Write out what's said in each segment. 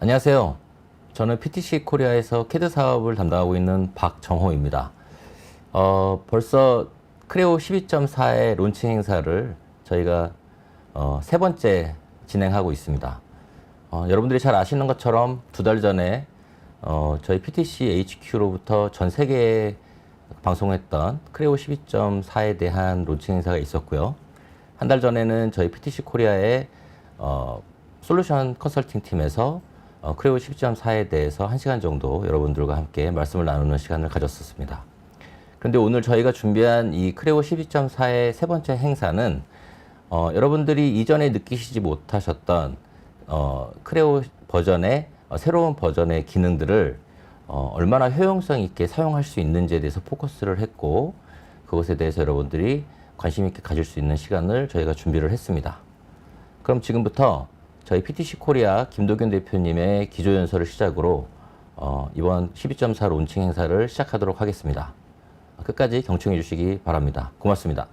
안녕하세요. 저는 PTC 코리아에서 캐드 사업을 담당하고 있는 박정호입니다. 벌써 크레오 12.4의 론칭 행사를 저희가 세 번째 진행하고 있습니다. 여러분들이 잘 아시는 것처럼 두 달 전에 저희 PTC HQ로부터 전 세계에 방송했던 크레오 12.4에 대한 론칭 행사가 있었고요. 한 달 전에는 저희 PTC 코리아의 솔루션 컨설팅 팀에서 크레오 12.4에 대해서 1시간 정도 여러분들과 함께 말씀을 나누는 시간을 가졌었습니다. 그런데 오늘 저희가 준비한 이 크레오 12.4의 세 번째 행사는 여러분들이 이전에 느끼시지 못하셨던 크레오 버전의 새로운 버전의 기능들을 얼마나 효용성 있게 사용할 수 있는지에 대해서 포커스를 했고, 그것에 대해서 여러분들이 관심 있게 가질 수 있는 시간을 저희가 준비를 했습니다. 그럼 지금부터 저희 PTC 코리아 김도균 대표님의 기조연설을 시작으로 이번 12.4 론칭 행사를 시작하도록 하겠습니다. 끝까지 경청해 주시기 바랍니다. 고맙습니다.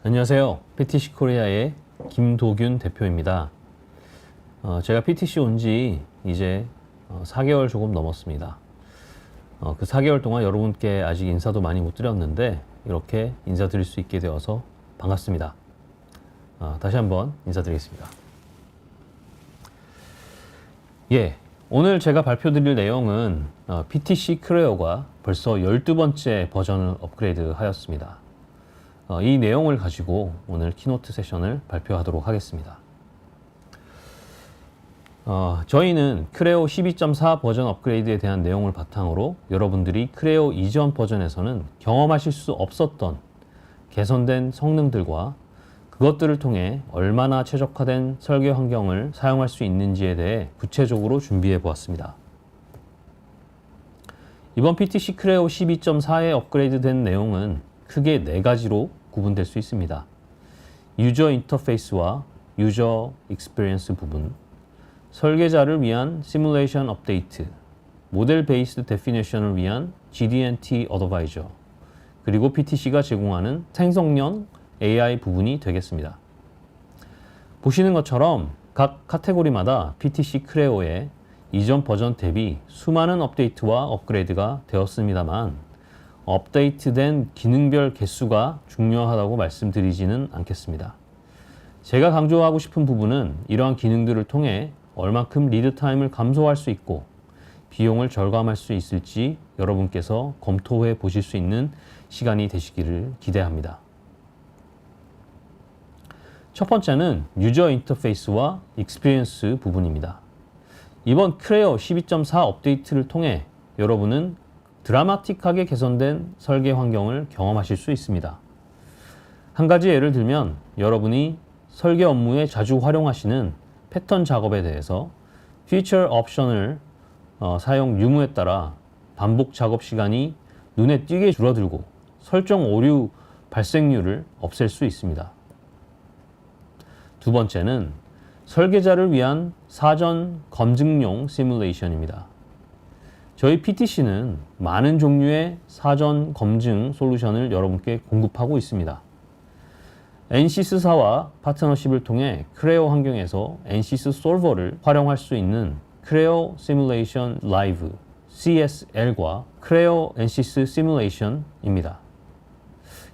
안녕하세요. PTC 코리아의 김도균 대표입니다. 제가 PTC 온 지 이제 4개월 조금 넘었습니다. 그 4개월 동안 여러분께 아직 인사도 많이 못 드렸는데 이렇게 인사드릴 수 있게 되어서 반갑습니다. 다시 한번 인사드리겠습니다. 오늘 제가 발표드릴 내용은 PTC 크레오가 벌써 12번째 버전을 업그레이드 하였습니다. 이 내용을 가지고 오늘 키노트 세션을 발표하도록 하겠습니다. 저희는 크레오 12.4 버전 업그레이드에 대한 내용을 바탕으로 여러분들이 크레오 이전 버전에서는 경험하실 수 없었던 개선된 성능들과 그것들을 통해 얼마나 최적화된 설계 환경을 사용할 수 있는지에 대해 구체적으로 준비해 보았습니다. 이번 PTC 크레오 12.4에 업그레이드된 내용은 크게 4가지로 구분될 수 있습니다. 유저 인터페이스와 유저 익스피리언스 부분, 설계자를 위한 시뮬레이션 업데이트, 모델 베이스드 데피니션을 위한 GD&T 어드바이저, 그리고 PTC가 제공하는 생성형 AI 부분이 되겠습니다. 보시는 것처럼 각 카테고리마다 PTC 크레오의 이전 버전 대비 수많은 업데이트와 업그레이드가 되었습니다만 업데이트된 기능별 개수가 중요하다고 말씀드리지는 않겠습니다. 제가 강조하고 싶은 부분은 이러한 기능들을 통해 얼만큼 리드 타임을 감소할 수 있고 비용을 절감할 수 있을지 여러분께서 검토해 보실 수 있는 시간이 되시기를 기대합니다. 첫 번째는 유저 인터페이스와 익스피리언스 부분입니다. 이번 크레오 12.4 업데이트를 통해 여러분은 드라마틱하게 개선된 설계 환경을 경험하실 수 있습니다. 한 가지 예를 들면 여러분이 설계 업무에 자주 활용하시는 패턴 작업에 대해서 피처 옵션을 사용 유무에 따라 반복 작업 시간이 눈에 띄게 줄어들고 설정 오류 발생률을 없앨 수 있습니다. 두 번째는 설계자를 위한 사전 검증용 시뮬레이션입니다. 저희 PTC는 많은 종류의 사전 검증 솔루션을 여러분께 공급하고 있습니다. NCS사와 파트너십을 통해 크레오 환경에서 NCS 솔버를 활용할 수 있는 크레오 시뮬레이션 라이브 CSL과 크레오 NCS 시뮬레이션입니다.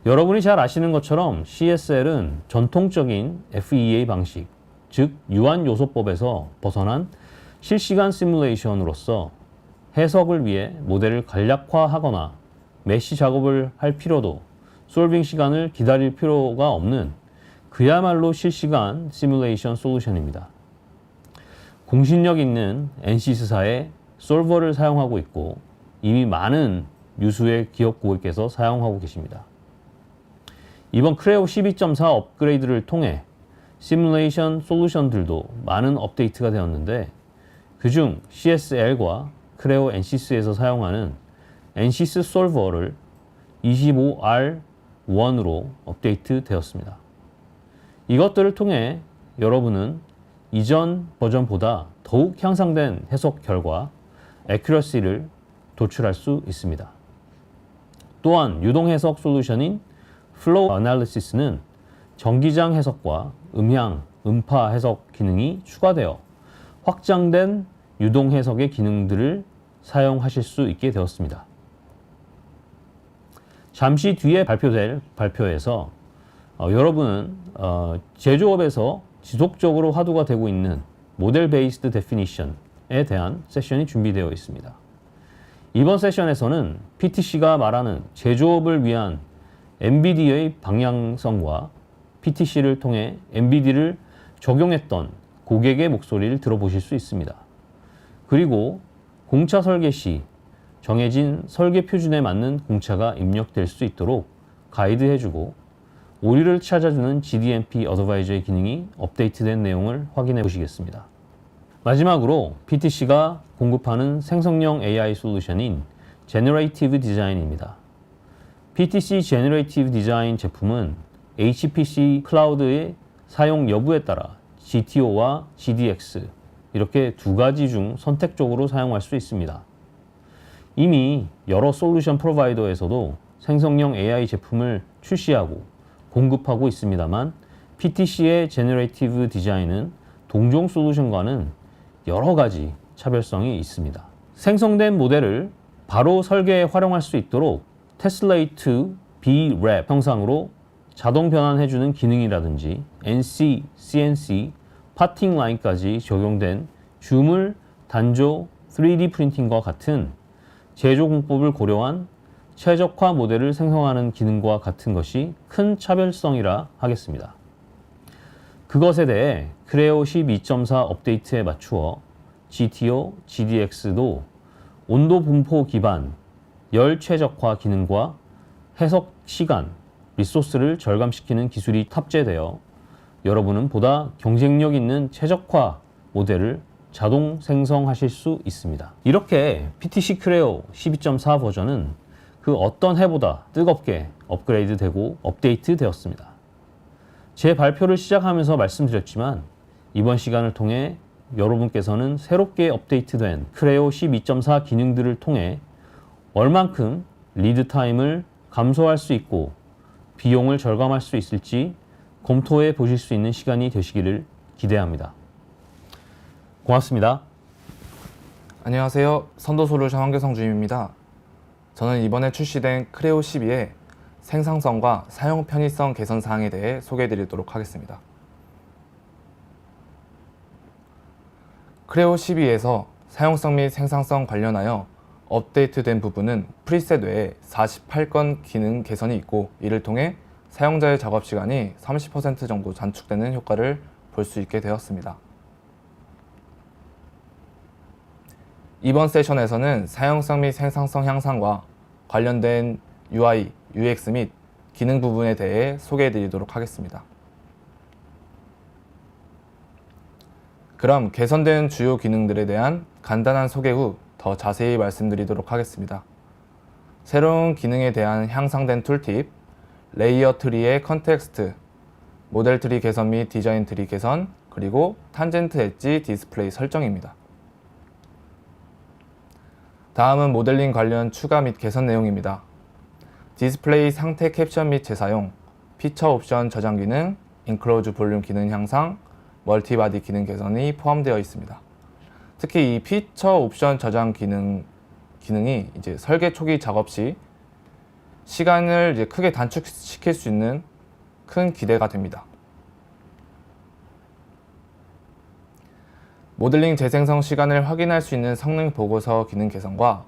여러분이 잘 아시는 것처럼 CSL은 전통적인 FEA 방식, 즉 유한요소법에서 벗어난 실시간 시뮬레이션으로서 해석을 위해 모델을 간략화하거나 메쉬 작업을 할 필요도 솔빙 시간을 기다릴 필요가 없는 그야말로 실시간 시뮬레이션 솔루션입니다. 공신력 있는 NCS사의 솔버를 사용하고 있고 이미 많은 유수의 기업 고객께서 사용하고 계십니다. 이번 크레오 12.4 업그레이드를 통해 시뮬레이션 솔루션들도 많은 업데이트가 되었는데 그중 CSL과 크레오 NCS에서 사용하는 NCS 솔버를 25R1으로 업데이트 되었습니다. 이것들을 통해 여러분은 이전 버전보다 더욱 향상된 해석 결과 애큐러시를 도출할 수 있습니다. 또한 유동 해석 솔루션인 플로우 애널리시스는 전기장 해석과 음향, 음파 해석 기능이 추가되어 확장된 유동 해석의 기능들을 사용하실 수 있게 되었습니다. 잠시 뒤에 발표될 발표에서 여러분은 제조업에서 지속적으로 화두가 되고 있는 모델 베이스드 데피니션에 대한 세션이 준비되어 있습니다. 이번 세션에서는 PTC가 말하는 제조업을 위한 NVIDIA의 방향성과 PTC를 통해 NVIDIA를 적용했던 고객의 목소리를 들어보실 수 있습니다. 그리고 공차 설계 시 정해진 설계 표준에 맞는 공차가 입력될 수 있도록 가이드해주고 오류를 찾아주는 GDMP 어드바이저의 기능이 업데이트된 내용을 확인해 보시겠습니다. 마지막으로 PTC가 공급하는 생성형 AI 솔루션인 제너레이티브 디자인입니다. PTC 제너레이티브 디자인 제품은 HPC 클라우드의 사용 여부에 따라 GTO와 GDX 이렇게 두 가지 중 선택적으로 사용할 수 있습니다. 이미 여러 솔루션 프로바이더에서도 생성형 AI 제품을 출시하고 공급하고 있습니다만 PTC의 제너레이티브 디자인은 동종 솔루션과는 여러 가지 차별성이 있습니다. 생성된 모델을 바로 설계에 활용할 수 있도록 테슬레이트 B-Rep 형상으로 자동 변환해주는 기능이라든지 NC, CNC, 파팅 라인까지 적용된 주물, 단조, 3D 프린팅과 같은 제조 공법을 고려한 최적화 모델을 생성하는 기능과 같은 것이 큰 차별성이라 하겠습니다. 그것에 대해 크레오 12.4 업데이트에 맞추어 GTO, GDX도 온도 분포 기반 열 최적화 기능과 해석 시간, 리소스를 절감시키는 기술이 탑재되어 여러분은 보다 경쟁력 있는 최적화 모델을 자동 생성하실 수 있습니다. 이렇게 PTC 크레오 12.4 버전은 그 어떤 해보다 뜨겁게 업그레이드 되고 업데이트 되었습니다. 제 발표를 시작하면서 말씀드렸지만 이번 시간을 통해 여러분께서는 새롭게 업데이트된 크레오 12.4 기능들을 통해 얼만큼 리드 타임을 감소할 수 있고 비용을 절감할 수 있을지 검토해 보실 수 있는 시간이 되시기를 기대합니다. 고맙습니다. 안녕하세요. 선도솔루션 황교성 주임입니다. 저는 이번에 출시된 크레오 12의 생산성과 사용 편의성 개선 사항에 대해 소개해 드리도록 하겠습니다. 크레오 12에서 사용성 및 생산성 관련하여 업데이트된 부분은 프리셋 외에 48건 기능 개선이 있고 이를 통해 사용자의 작업 시간이 30% 정도 단축되는 효과를 볼 수 있게 되었습니다. 이번 세션에서는 사용성 및 생산성 향상과 관련된 UI, UX 및 기능 부분에 대해 소개해 드리도록 하겠습니다. 그럼 개선된 주요 기능들에 대한 간단한 소개 후 더 자세히 말씀드리도록 하겠습니다. 새로운 기능에 대한 향상된 툴팁, 레이어 트리의 컨텍스트, 모델 트리 개선 및 디자인 트리 개선, 그리고 탄젠트 엣지 디스플레이 설정입니다. 다음은 모델링 관련 추가 및 개선 내용입니다. 디스플레이 상태 캡션 및 재사용, 피처 옵션 저장 기능, 인클로즈 볼륨 기능 향상, 멀티바디 기능 개선이 포함되어 있습니다. 특히 이 피처 옵션 저장 기능이 이제 설계 초기 작업 시 시간을 이제 크게 단축시킬 수 있는 큰 기대가 됩니다. 모델링 재생성 시간을 확인할 수 있는 성능 보고서 기능 개선과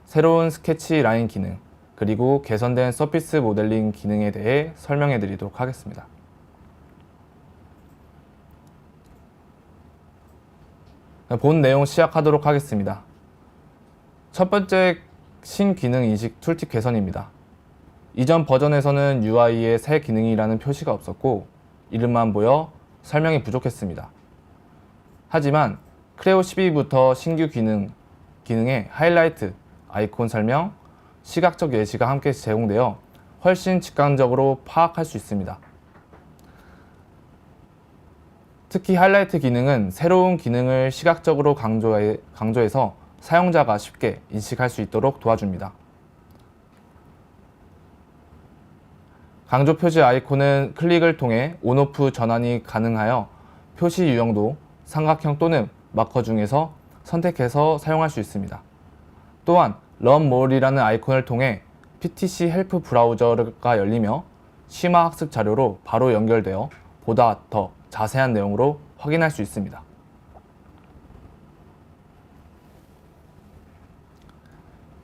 새로운 스케치 라인 기능, 그리고 개선된 서피스 모델링 기능에 대해 설명해 드리도록 하겠습니다. 본 내용 시작하도록 하겠습니다. 첫 번째 신기능 인식 툴팁 개선입니다. 이전 버전에서는 UI에 새 기능이라는 표시가 없었고 이름만 보여 설명이 부족했습니다. 하지만 크레오 12부터 신규 기능의 하이라이트, 아이콘 설명, 시각적 예시가 함께 제공되어 훨씬 직관적으로 파악할 수 있습니다. 특히 하이라이트 기능은 새로운 기능을 시각적으로 강조해서 사용자가 쉽게 인식할 수 있도록 도와줍니다. 강조 표시 아이콘은 클릭을 통해 온오프 전환이 가능하여 표시 유형도 삼각형 또는 마커 중에서 선택해서 사용할 수 있습니다. 또한 Learn More이라는 아이콘을 통해 PTC 헬프 브라우저가 열리며 심화 학습 자료로 바로 연결되어 보다 더 자세한 내용으로 확인할 수 있습니다.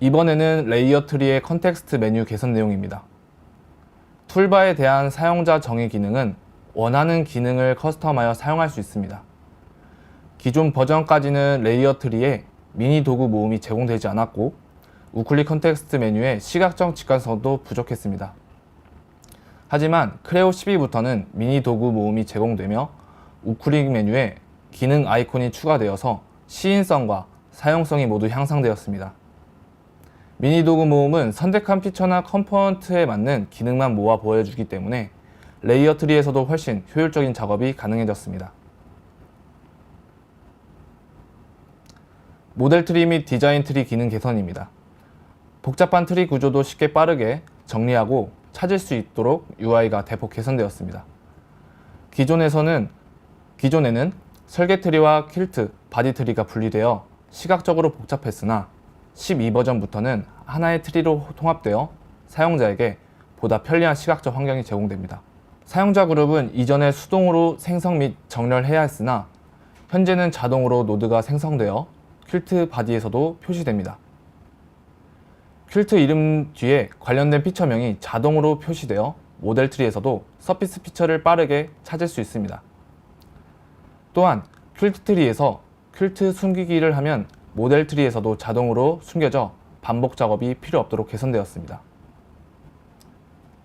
이번에는 레이어 트리의 컨텍스트 메뉴 개선 내용입니다. 툴바에 대한 사용자 정의 기능은 원하는 기능을 커스텀하여 사용할 수 있습니다. 기존 버전까지는 레이어 트리에 미니 도구 모음이 제공되지 않았고 우클릭 컨텍스트 메뉴의 시각적 직관성도 부족했습니다. 하지만 크레오 12부터는 미니 도구 모음이 제공되며 우클릭 메뉴에 기능 아이콘이 추가되어서 시인성과 사용성이 모두 향상되었습니다. 미니 도구 모음은 선택한 피처나 컴포넌트에 맞는 기능만 모아 보여주기 때문에 레이어 트리에서도 훨씬 효율적인 작업이 가능해졌습니다. 모델 트리 및 디자인 트리 기능 개선입니다. 복잡한 트리 구조도 쉽게 빠르게 정리하고 찾을 수 있도록 UI가 대폭 개선되었습니다. 기존에는 설계 트리와 퀼트, 바디 트리가 분리되어 시각적으로 복잡했으나 12버전부터는 하나의 트리로 통합되어 사용자에게 보다 편리한 시각적 환경이 제공됩니다. 사용자 그룹은 이전에 수동으로 생성 및 정렬해야 했으나 현재는 자동으로 노드가 생성되어 퀼트 바디에서도 표시됩니다. 퀼트 이름 뒤에 관련된 피처명이 자동으로 표시되어 모델 트리에서도 서피스 피처를 빠르게 찾을 수 있습니다. 또한 퀼트 트리에서 퀼트 숨기기를 하면 모델 트리에서도 자동으로 숨겨져 반복 작업이 필요 없도록 개선되었습니다.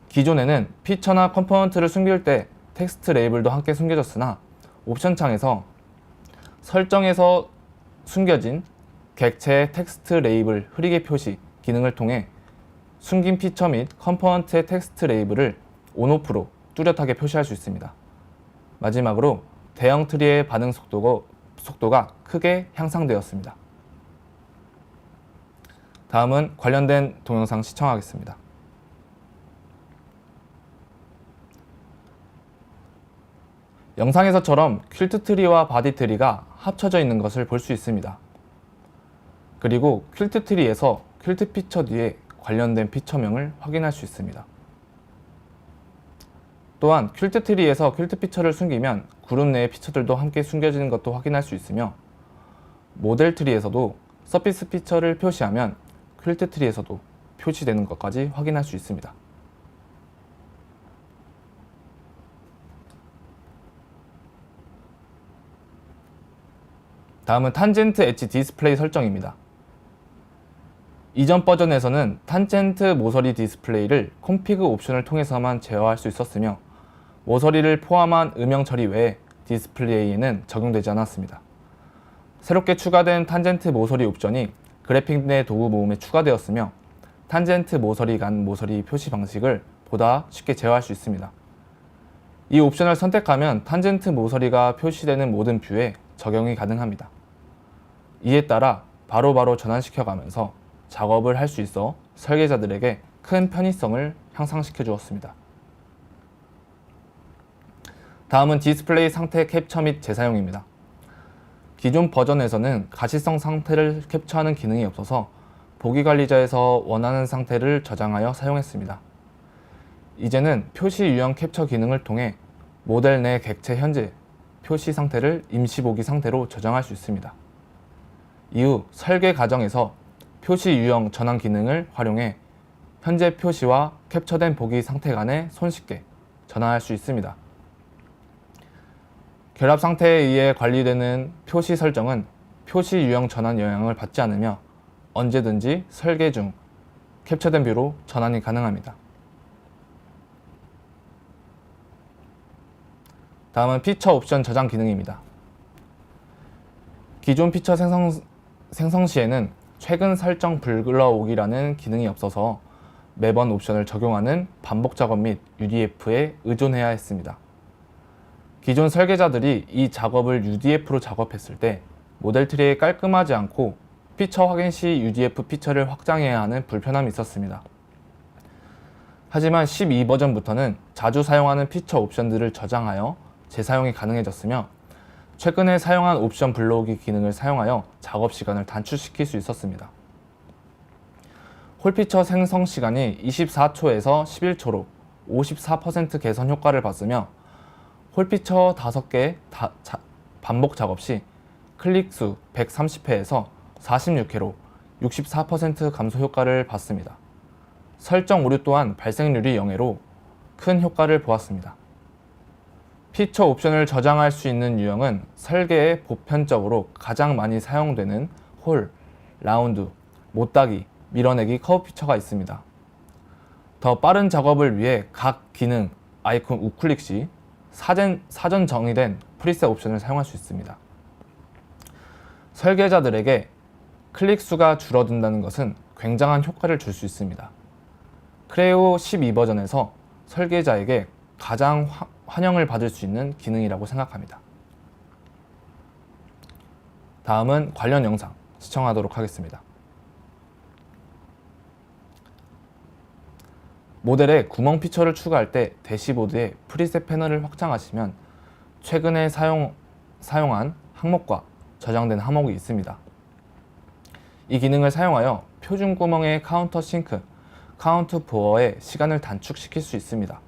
기존에는 피처나 컴포넌트를 숨길 때 텍스트 레이블도 함께 숨겨졌으나 옵션 창에서 설정에서 숨겨진 객체 텍스트 레이블 흐리게 표시 기능을 통해 숨긴 피처 및 컴포넌트의 텍스트 레이블을 온오프로 뚜렷하게 표시할 수 있습니다. 마지막으로 대형 트리의 반응 속도가 크게 향상되었습니다. 다음은 관련된 동영상 시청하겠습니다. 영상에서처럼 퀼트 트리와 바디 트리가 합쳐져 있는 것을 볼 수 있습니다. 그리고 퀼트 트리에서 퀼트 피처 뒤에 관련된 피처명을 확인할 수 있습니다. 또한 퀼트 트리에서 퀼트 피처를 숨기면 그룹 내의 피처들도 함께 숨겨지는 것도 확인할 수 있으며 모델 트리에서도 서피스 피처를 표시하면 퀼트 트리에서도 표시되는 것까지 확인할 수 있습니다. 다음은 탄젠트 엣지 디스플레이 설정입니다. 이전 버전에서는 탄젠트 모서리 디스플레이를 콤피그 옵션을 통해서만 제어할 수 있었으며 모서리를 포함한 음영 처리 외에 디스플레이에는 적용되지 않았습니다. 새롭게 추가된 탄젠트 모서리 옵션이 그래픽 내 도구 모음에 추가되었으며 탄젠트 모서리 간 모서리 표시 방식을 보다 쉽게 제어할 수 있습니다. 이 옵션을 선택하면 탄젠트 모서리가 표시되는 모든 뷰에 적용이 가능합니다. 이에 따라 바로바로 전환시켜가면서 작업을 할 수 있어 설계자들에게 큰 편의성을 향상시켜 주었습니다. 다음은 디스플레이 상태 캡처 및 재사용입니다. 기존 버전에서는 가시성 상태를 캡처하는 기능이 없어서 보기관리자에서 원하는 상태를 저장하여 사용했습니다. 이제는 표시 유형 캡처 기능을 통해 모델 내 객체 현재 표시 상태를 임시 보기 상태로 저장할 수 있습니다. 이후 설계 과정에서 표시 유형 전환 기능을 활용해 현재 표시와 캡처된 보기 상태 간에 손쉽게 전환할 수 있습니다. 결합 상태에 의해 관리되는 표시 설정은 표시 유형 전환 영향을 받지 않으며 언제든지 설계 중 캡처된 뷰로 전환이 가능합니다. 다음은 피처 옵션 저장 기능입니다. 기존 피처 생성 시에는 최근 설정 불러오기라는 기능이 없어서 매번 옵션을 적용하는 반복 작업 및 UDF에 의존해야 했습니다. 기존 설계자들이 이 작업을 UDF로 작업했을 때 모델 트리에 깔끔하지 않고 피처 확인 시 UDF 피처를 확장해야 하는 불편함이 있었습니다. 하지만 12버전부터는 자주 사용하는 피처 옵션들을 저장하여 재사용이 가능해졌으며 최근에 사용한 옵션 불러오기 기능을 사용하여 작업 시간을 단축시킬 수 있었습니다. 홀피처 생성 시간이 24초에서 11초로 54% 개선 효과를 봤으며 홀피처 5개 반복 작업 시 클릭 수 130회에서 46회로 64% 감소 효과를 봤습니다. 설정 오류 또한 발생률이 0회로 큰 효과를 보았습니다. 피처 옵션을 저장할 수 있는 유형은 설계에 보편적으로 가장 많이 사용되는 홀, 라운드, 못따기, 밀어내기 커브 피처가 있습니다. 더 빠른 작업을 위해 각 기능, 아이콘 우클릭 시 사전 정의된 프리셋 옵션을 사용할 수 있습니다. 설계자들에게 클릭 수가 줄어든다는 것은 굉장한 효과를 줄 수 있습니다. 크레오 12 버전에서 설계자에게 가장 환영을 받을 수 있는 기능이라고 생각합니다. 다음은 관련 영상 시청하도록 하겠습니다. 모델에 구멍 피처를 추가할 때 대시보드에 프리셋 패널을 확장하시면 최근에 사용한 항목과 저장된 항목이 있습니다. 이 기능을 사용하여 표준 구멍의 카운터 싱크, 카운트 보어의 시간을 단축시킬 수 있습니다.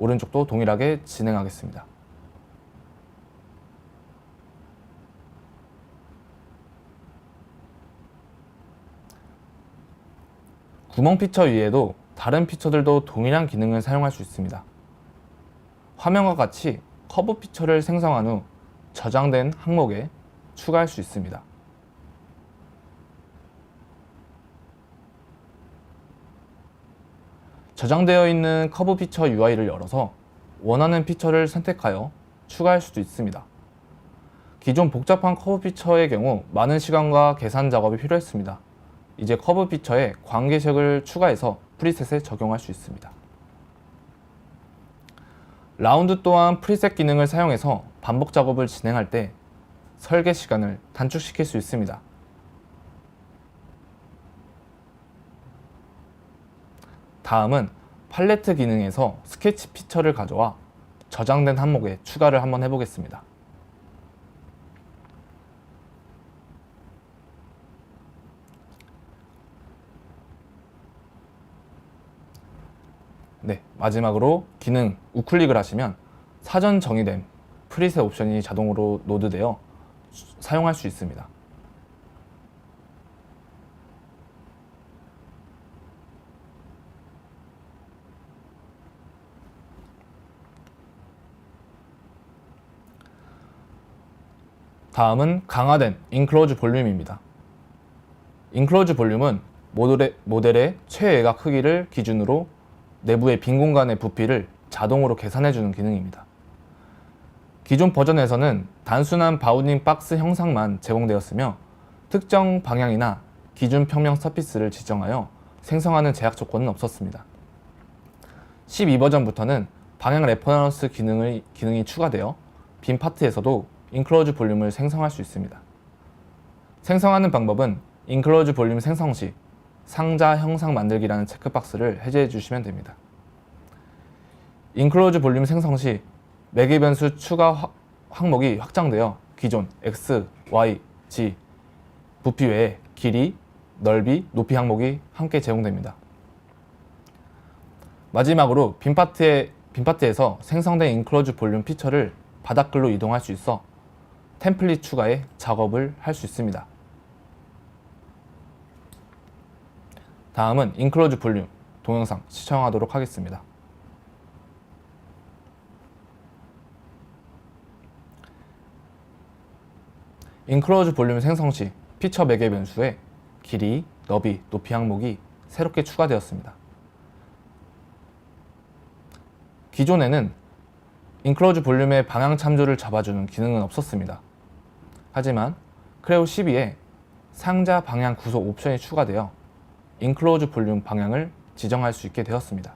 오른쪽도 동일하게 진행하겠습니다. 구멍 피처 위에도 다른 피처들도 동일한 기능을 사용할 수 있습니다. 화면과 같이 커브 피처를 생성한 후 저장된 항목에 추가할 수 있습니다. 저장되어 있는 커브 피처 UI를 열어서 원하는 피처를 선택하여 추가할 수도 있습니다. 기존 복잡한 커브 피처의 경우 많은 시간과 계산 작업이 필요했습니다. 이제 커브 피처에 관계색을 추가해서 프리셋에 적용할 수 있습니다. 라운드 또한 프리셋 기능을 사용해서 반복 작업을 진행할 때 설계 시간을 단축시킬 수 있습니다. 다음은 팔레트 기능에서 스케치 피처를 가져와 저장된 항목에 추가를 한번 해보겠습니다. 네, 마지막으로 기능 우클릭을 하시면 사전 정의된 프리셋 옵션이 자동으로 로드되어 사용할 수 있습니다. 다음은 강화된 인클로즈 볼륨입니다. 인클로즈 볼륨은 모델의 최외곽 크기를 기준으로 내부의 빈 공간의 부피를 자동으로 계산해주는 기능입니다. 기존 버전에서는 단순한 바운딩 박스 형상만 제공되었으며 특정 방향이나 기준 평면 서피스를 지정하여 생성하는 제약 조건은 없었습니다. 12 버전부터는 방향 레퍼런스 기능이 추가되어 빈 파트에서도 인클로즈 볼륨을 생성할 수 있습니다. 생성하는 방법은 인클로즈 볼륨 생성 시 상자 형상 만들기라는 체크박스를 해제해 주시면 됩니다. 인클로즈 볼륨 생성 시 매개 변수 추가 항목이 확장되어 기존 X, Y, G 부피 외에 길이, 넓이, 높이 항목이 함께 제공됩니다. 마지막으로 빈 파트에서 생성된 인클로즈 볼륨 피처를 바닥글로 이동할 수 있어 템플릿 추가에 작업을 할 수 있습니다. 다음은 인클로즈 볼륨 동영상 시청하도록 하겠습니다. 인클로즈 볼륨 생성 시 피처 매개 변수에 길이, 너비, 높이 항목이 새롭게 추가되었습니다. 기존에는 인클로즈 볼륨의 방향 참조를 잡아주는 기능은 없었습니다. 하지만 크레오 12에 상자 방향 구속 옵션이 추가되어 인클로즈 볼륨 방향을 지정할 수 있게 되었습니다.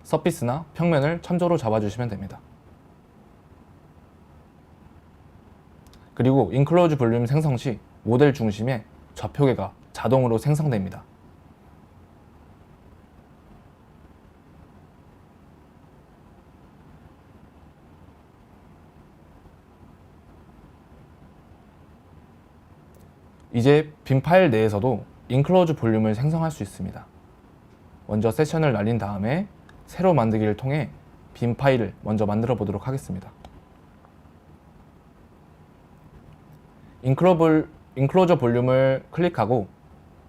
서피스나 평면을 참조로 잡아주시면 됩니다. 그리고 인클로즈 볼륨 생성 시 모델 중심에 좌표계가 자동으로 생성됩니다. 이제 빈 파일 내에서도 인클로즈 볼륨을 생성할 수 있습니다. 먼저 세션을 날린 다음에 새로 만들기를 통해 빈 파일을 먼저 만들어 보도록 하겠습니다. 인클로저 볼륨을 클릭하고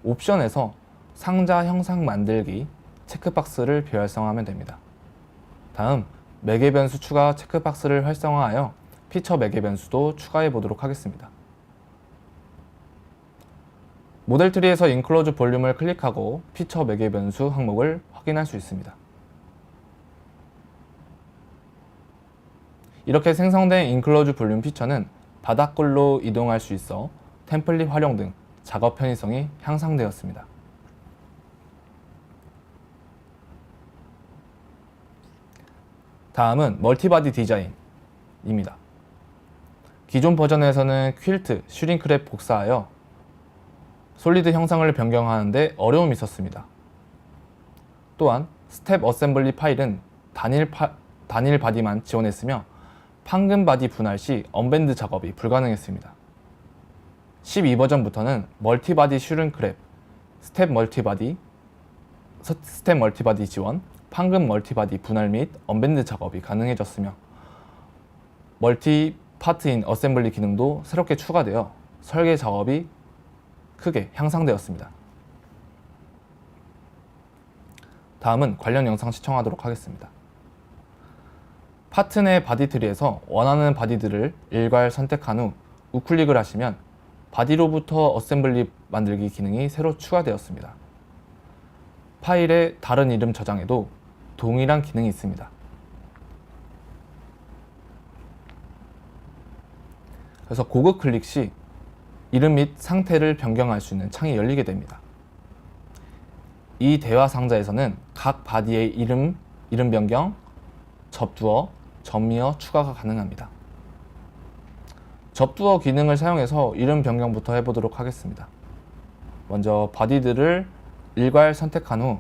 옵션에서 상자 형상 만들기 체크박스를 비활성화하면 됩니다. 다음 매개 변수 추가 체크박스를 활성화하여 피처 매개 변수도 추가해 보도록 하겠습니다. 모델 트리에서 인클로즈 볼륨을 클릭하고 피처 매개 변수 항목을 확인할 수 있습니다. 이렇게 생성된 인클로즈 볼륨 피처는 바닥글로 이동할 수 있어 템플릿 활용 등 작업 편의성이 향상되었습니다. 다음은 멀티바디 디자인입니다. 기존 버전에서는 퀼트, 슈링크랩 복사하여 솔리드 형상을 변경하는데 어려움이 있었습니다. 또한 스텝 어셈블리 파일은 단일 바디만 지원했으며 판금 바디 분할 시 언밴드 작업이 불가능했습니다. 12버전부터는 멀티바디 슈링크랩, 스텝 멀티바디 지원, 판금 멀티바디 분할 및 언밴드 작업이 가능해졌으며 멀티 파트인 어셈블리 기능도 새롭게 추가되어 설계 작업이 크게 향상되었습니다. 다음은 관련 영상 시청하도록 하겠습니다. 파트 내 바디 트리에서 원하는 바디들을 일괄 선택한 후 우클릭을 하시면 바디로부터 어셈블리 만들기 기능이 새로 추가되었습니다. 파일의 다른 이름 저장에도 동일한 기능이 있습니다. 그래서 고급 클릭 시 이름 및 상태를 변경할 수 있는 창이 열리게 됩니다. 이 대화 상자에서는 각 바디의 이름 변경, 접두어, 점미어 추가가 가능합니다. 접두어 기능을 사용해서 이름 변경부터 해보도록 하겠습니다. 먼저 바디들을 일괄 선택한 후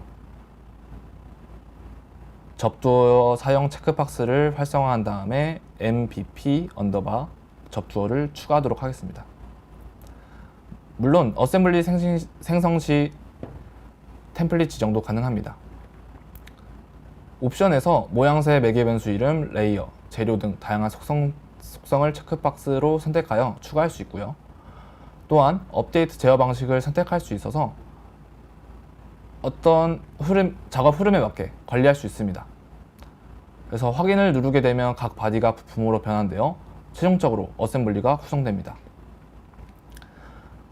접두어 사용 체크박스를 활성화한 다음에 MVP 언더바 접두어를 추가하도록 하겠습니다. 물론 어셈블리 생성 시 템플릿 지정도 가능합니다. 옵션에서 모양새 매개 변수 이름, 레이어, 재료 등 다양한 속성을 체크박스로 선택하여 추가할 수 있고요. 또한 업데이트 제어 방식을 선택할 수 있어서 어떤 작업 흐름에 맞게 관리할 수 있습니다. 그래서 확인을 누르게 되면 각 바디가 부품으로 변환되어 최종적으로 어셈블리가 구성됩니다.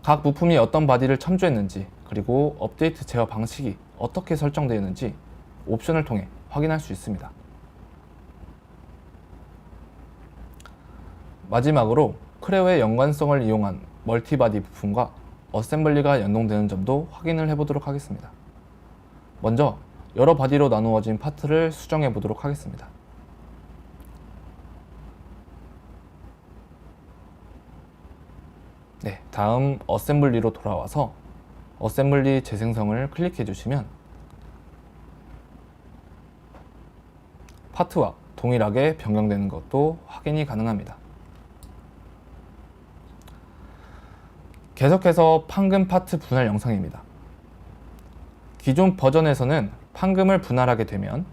각 부품이 어떤 바디를 첨부했는지 그리고 업데이트 제어 방식이 어떻게 설정되어 있는지 옵션을 통해 확인할 수 있습니다. 마지막으로 크레오의 연관성을 이용한 멀티바디 부품과 어셈블리가 연동되는 점도 확인을 해보도록 하겠습니다. 먼저 여러 바디로 나누어진 파트를 수정해 보도록 하겠습니다. 네, 다음 어셈블리로 돌아와서 어셈블리 재생성을 클릭해 주시면 파트와 동일하게 변경되는 것도 확인이 가능합니다. 계속해서 판금 파트 분할 영상입니다. 기존 버전에서는 판금을 분할하게 되면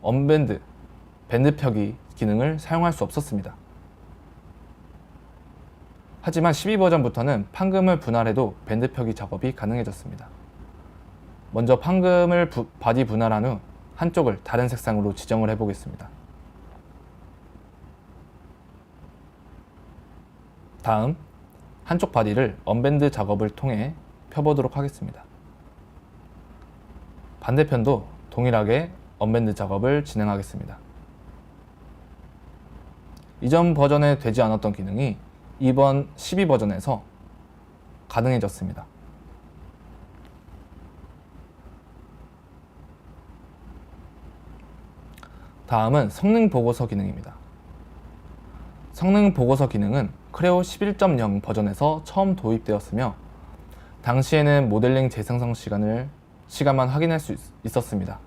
언밴드, 밴드 펴기 기능을 사용할 수 없었습니다. 하지만 12버전부터는 판금을 분할해도 밴드 펴기 작업이 가능해졌습니다. 먼저 판금을 바디 분할한 후 한쪽을 다른 색상으로 지정을 해보겠습니다. 다음 한쪽 바디를 언밴드 작업을 통해 펴보도록 하겠습니다. 반대편도 동일하게 언밴드 작업을 진행하겠습니다. 이전 버전에 되지 않았던 기능이 이번 12버전에서 가능해졌습니다. 다음은 성능 보고서 기능입니다. 성능 보고서 기능은 크레오 11.0 버전에서 처음 도입되었으며 당시에는 모델링 재생성 시간만 확인할 수 있었습니다.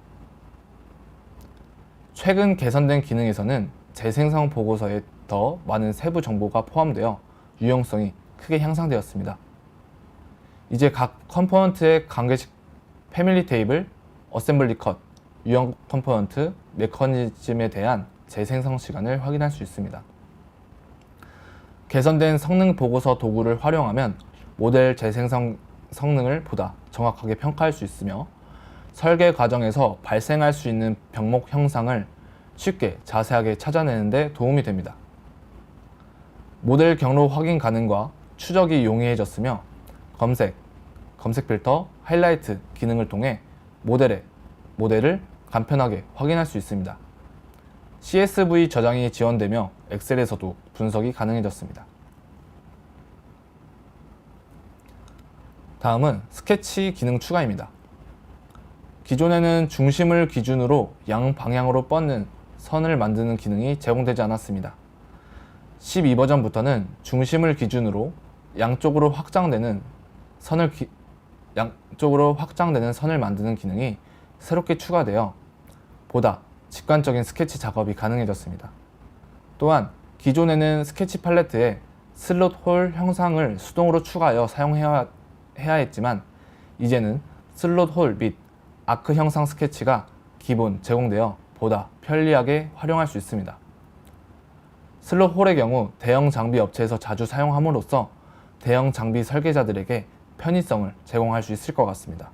최근 개선된 기능에서는 재생성 보고서에 더 많은 세부 정보가 포함되어 유용성이 크게 향상되었습니다. 이제 각 컴포넌트의 관계식 패밀리 테이블, 어셈블리 컷, 유형 컴포넌트, 메커니즘에 대한 재생성 시간을 확인할 수 있습니다. 개선된 성능 보고서 도구를 활용하면 모델 재생성 성능을 보다 정확하게 평가할 수 있으며 설계 과정에서 발생할 수 있는 병목 형상을 쉽게 자세하게 찾아내는 데 도움이 됩니다. 모델 경로 확인 가능과 추적이 용이해졌으며 검색 필터, 하이라이트 기능을 통해 모델을 간편하게 확인할 수 있습니다. CSV 저장이 지원되며 엑셀에서도 분석이 가능해졌습니다. 다음은 스케치 기능 추가입니다. 기존에는 중심을 기준으로 양방향으로 뻗는 선을 만드는 기능이 제공되지 않았습니다. 12버전부터는 중심을 기준으로 양쪽으로 확장되는 선을 만드는 기능이 새롭게 추가되어 보다 직관적인 스케치 작업이 가능해졌습니다. 또한 기존에는 스케치 팔레트에 슬롯 홀 형상을 수동으로 추가하여 사용해야 했지만 이제는 슬롯 홀 및 아크 형상 스케치가 기본 제공되어 보다 편리하게 활용할 수 있습니다. 슬롯 홀의 경우 대형 장비 업체에서 자주 사용함으로써 대형 장비 설계자들에게 편의성을 제공할 수 있을 것 같습니다.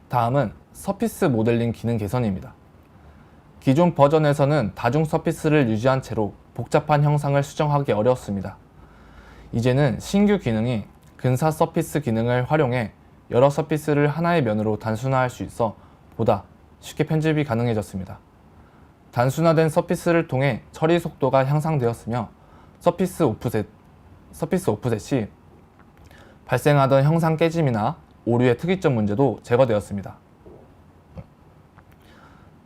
다음은 서피스 모델링 기능 개선입니다. 기존 버전에서는 다중 서피스를 유지한 채로 복잡한 형상을 수정하기 어려웠습니다. 이제는 신규 기능이 근사 서피스 기능을 활용해 여러 서피스를 하나의 면으로 단순화할 수 있어 보다 쉽게 편집이 가능해졌습니다. 단순화된 서피스를 통해 처리 속도가 향상되었으며 서피스 오프셋 시 발생하던 형상 깨짐이나 오류의 특이점 문제도 제거되었습니다.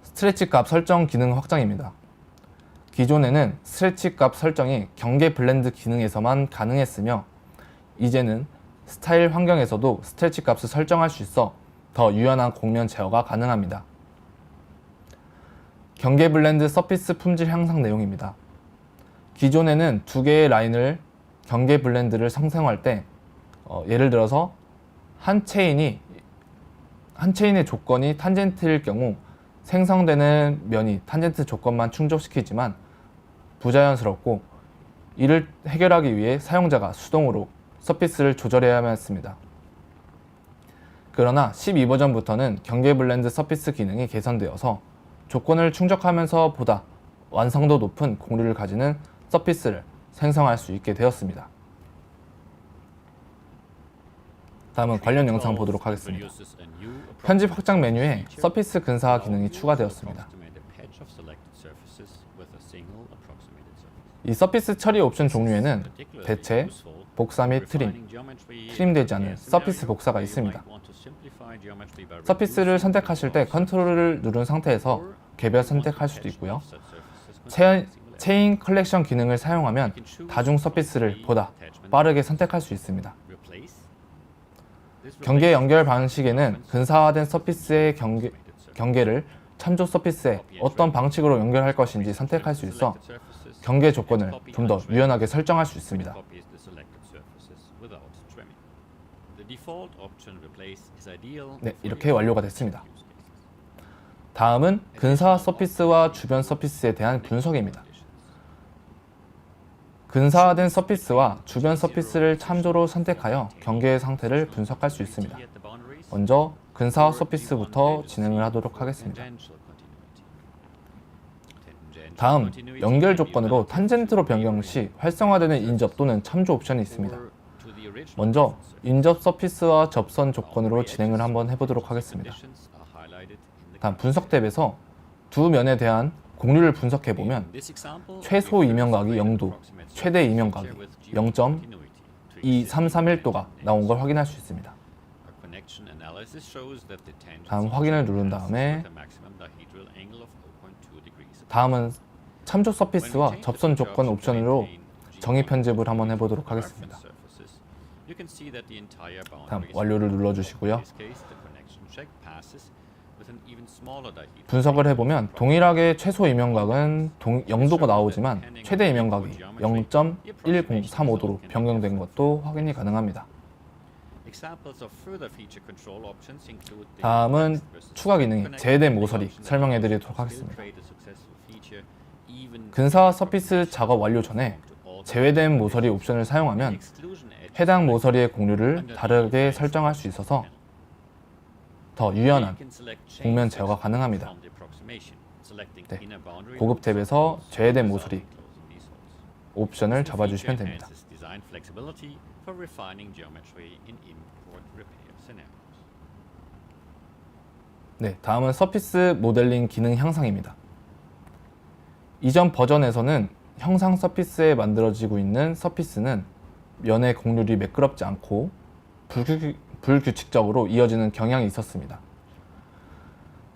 스트레치 값 설정 기능 확장입니다. 기존에는 스트레치 값 설정이 경계 블렌드 기능에서만 가능했으며 이제는 스타일 환경에서도 스트레치 값을 설정할 수 있어 더 유연한 곡면 제어가 가능합니다. 경계 블렌드 서피스 품질 향상 내용입니다. 기존에는 두 개의 라인을 경계 블렌드를 생성할 때 예를 들어서 한 체인의 조건이 탄젠트일 경우 생성되는 면이 탄젠트 조건만 충족시키지만 부자연스럽고 이를 해결하기 위해 사용자가 수동으로 서피스를 조절해야만 했습니다. 그러나 12버전부터는 경계 블렌드 서피스 기능이 개선되어서 조건을 충족하면서 보다 완성도 높은 공률을 가지는 서피스를 생성할 수 있게 되었습니다. 다음은 관련 영상 보도록 하겠습니다. 편집 확장 메뉴에 서피스 근사화 기능이 추가되었습니다. 이 서피스 처리 옵션 종류에는 대체, 복사 및 트림되지 않은 서피스 복사가 있습니다. 서피스를 선택하실 때 컨트롤을 누른 상태에서 개별 선택할 수도 있고요. 체인 컬렉션 기능을 사용하면 다중 서피스를 보다 빠르게 선택할 수 있습니다. 경계 연결 방식에는 근사화된 서피스의 경계를 참조 서피스에 어떤 방식으로 연결할 것인지 선택할 수 있어 경계 조건을 좀 더 유연하게 설정할 수 있습니다. 네, 이렇게 완료가 됐습니다. 다음은 근사화 서피스와 주변 서피스에 대한 분석입니다. 근사화된 서피스와 주변 서피스를 참조로 선택하여 경계의 상태를 분석할 수 있습니다. 먼저 근사화 서피스부터 진행을 하도록 하겠습니다. 다음, 연결 조건으로 탄젠트로 변경 시 활성화되는 인접 또는 참조 옵션이 있습니다. 먼저 인접 서피스와 접선 조건으로 진행을 한번 해보도록 하겠습니다. 다음 분석 탭에서 두 면에 대한 공률을 분석해보면 최소 이면각이 0도, 최대 이면각이 0.2331도가 나온 걸 확인할 수 있습니다. 다음 확인을 누른 다음에 다음은 참조 서피스와 접선 조건 옵션으로 정의 편집을 한번 해보도록 하겠습니다. 다음 완료를 눌러주시고요. 분석을 해보면 동일하게 최소 이명각은 0도가 나오지만 최대 이명각이 0.1035도로 변경된 것도 확인이 가능합니다. 다음은 추가 기능이 제외된 모서리 설명해 드리도록 하겠습니다. 근사화 서피스 작업 완료 전에 제외된 모서리 옵션을 사용하면 해당 모서리의 공률을 다르게 설정할 수 있어서 더 유연한 곡면 제어가 가능합니다. 네, 고급 탭에서 제외된 모서리 옵션을 잡아주시면 됩니다. 네, 다음은 서피스 모델링 기능 향상입니다. 이전 버전에서는 형상 서피스에 만들어지고 있는 서피스는 면의 곡률이 매끄럽지 않고 불규칙적으로 이어지는 경향이 있었습니다.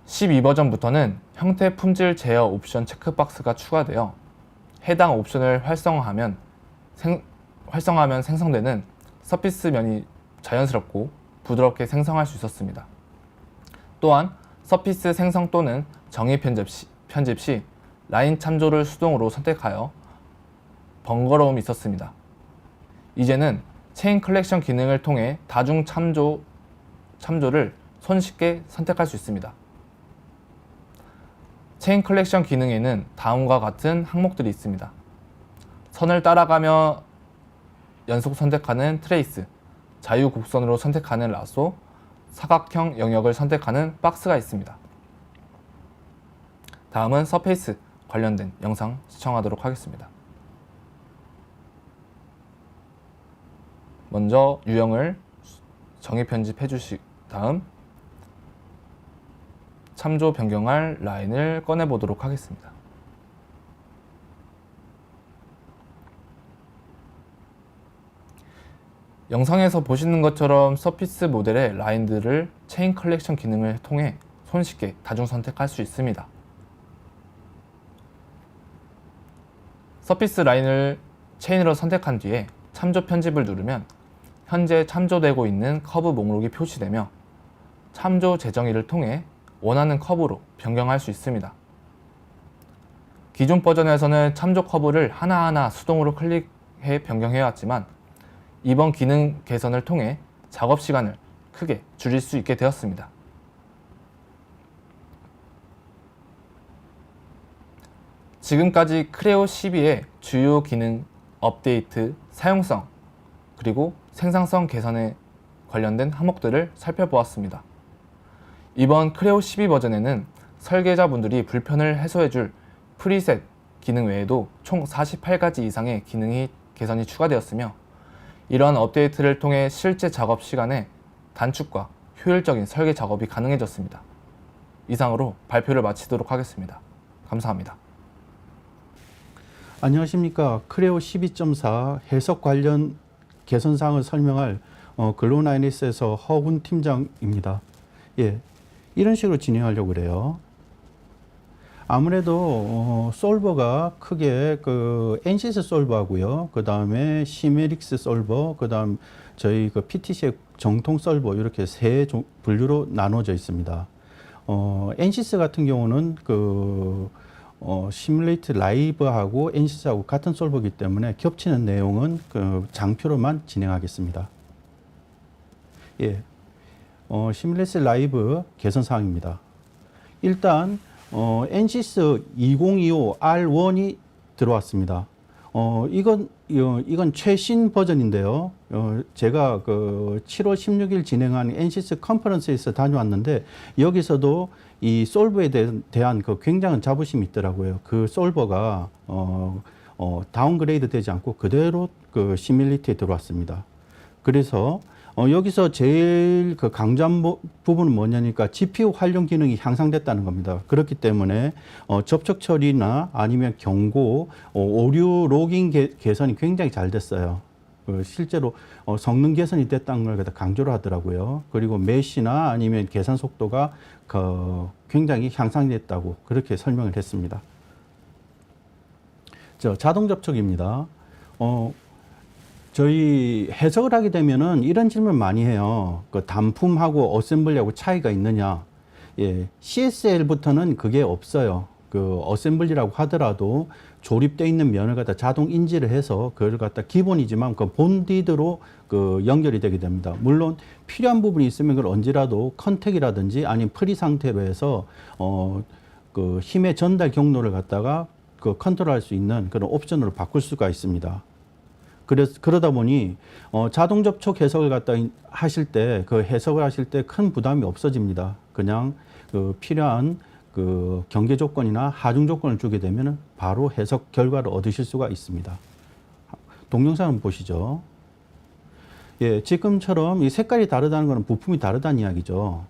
12버전부터는 형태 품질 제어 옵션 체크박스가 추가되어 해당 옵션을 활성화하면 생성되는 서피스 면이 자연스럽고 부드럽게 생성할 수 있었습니다. 또한 서피스 생성 또는 정의 편집 시 라인 참조를 수동으로 선택하여 번거로움이 있었습니다. 이제는 체인 컬렉션 기능을 통해 다중 참조를 손쉽게 선택할 수 있습니다. 체인 컬렉션 기능에는 다음과 같은 항목들이 있습니다. 선을 따라가며 연속 선택하는 트레이스, 자유 곡선으로 선택하는 라소, 사각형 영역을 선택하는 박스가 있습니다. 다음은 서페이스 관련된 영상 시청하도록 하겠습니다. 먼저 유형을 정의 편집해 주신 다음 참조 변경할 라인을 꺼내 보도록 하겠습니다. 영상에서 보시는 것처럼 서피스 모델의 라인들을 체인 컬렉션 기능을 통해 손쉽게 다중 선택할 수 있습니다. 서피스 라인을 체인으로 선택한 뒤에 참조 편집을 누르면 현재 참조되고 있는 커브 목록이 표시되며 참조 재정의를 통해 원하는 커브로 변경할 수 있습니다. 기존 버전에서는 참조 커브를 하나하나 수동으로 클릭해 변경해왔지만 이번 기능 개선을 통해 작업 시간을 크게 줄일 수 있게 되었습니다. 지금까지 크레오 12의 주요 기능, 업데이트, 사용성, 그리고 생산성 개선에 관련된 항목들을 살펴보았습니다. 이번 크레오 12 버전에는 설계자분들이 불편을 해소해줄 프리셋 기능 외에도 총 48가지 이상의 개선이 추가되었으며 이러한 업데이트를 통해 실제 작업 시간의 단축과 효율적인 설계 작업이 가능해졌습니다. 이상으로 발표를 마치도록 하겠습니다. 감사합니다. 안녕하십니까. 크레오 12.4 해석 관련 개선사항을 설명할 글로나이니스에서 허훈 팀장입니다. 예, 이런 식으로 진행하려고 그래요. 아무래도 솔버가 크게 그 엔시스 솔버하고요. 그 다음에 시메릭스 솔버, 그 다음 저희 그 PTC의 정통 솔버 이렇게 세 분류로 나눠져 있습니다. 엔시스 같은 경우는 그 시뮬레이트 라이브하고 엔시스하고 같은 솔버이기 때문에 겹치는 내용은 그 장표로만 진행하겠습니다. 예, 시뮬레이트 라이브 개선 사항입니다. 일단 엔시스 2025 R1이 들어왔습니다. 이건 최신 버전인데요. 제가 그 7월 16일 진행한 엔시스 컨퍼런스에서 다녀왔는데 여기서도 이 솔버에 대한 그 굉장한 자부심이 있더라고요. 그 솔버가 다운그레이드 되지 않고 그대로 그 시뮬리티에 들어왔습니다. 그래서 여기서 제일 그 강조한 부분은 뭐냐니까 GPU 활용 기능이 향상됐다는 겁니다. 그렇기 때문에 접촉 처리나 아니면 경고, 오류 로깅 개선이 굉장히 잘 됐어요. 실제로 성능 개선이 됐다는 걸 강조를 하더라고요. 그리고 메시나 아니면 계산 속도가 굉장히 향상됐다고 그렇게 설명을 했습니다. 자동 접촉입니다. 저희 해석을 하게 되면은 이런 질문 많이 해요. 그 단품하고 어셈블리하고 차이가 있느냐? 예, CSL부터는 그게 없어요. 그 어셈블리라고 하더라도 조립되어 있는 면을 갖다 자동 인지를 해서 그걸 갖다 기본이지만 그 본디드로 그 연결이 되게 됩니다. 물론 필요한 부분이 있으면 그걸 언제라도 컨택이라든지 아니면 프리 상태로 해서 그 힘의 전달 경로를 갖다가 그 컨트롤할 수 있는 그런 옵션으로 바꿀 수가 있습니다. 그러다 보니 자동 접촉 해석을 갖다 하실 때 그 해석을 하실 때 큰 부담이 없어집니다. 그냥 그 필요한 그 경계 조건이나 하중 조건을 주게 되면 바로 해석 결과를 얻으실 수가 있습니다. 동영상 한번 보시죠. 예, 지금처럼 이 색깔이 다르다는 것은 부품이 다르다는 이야기죠.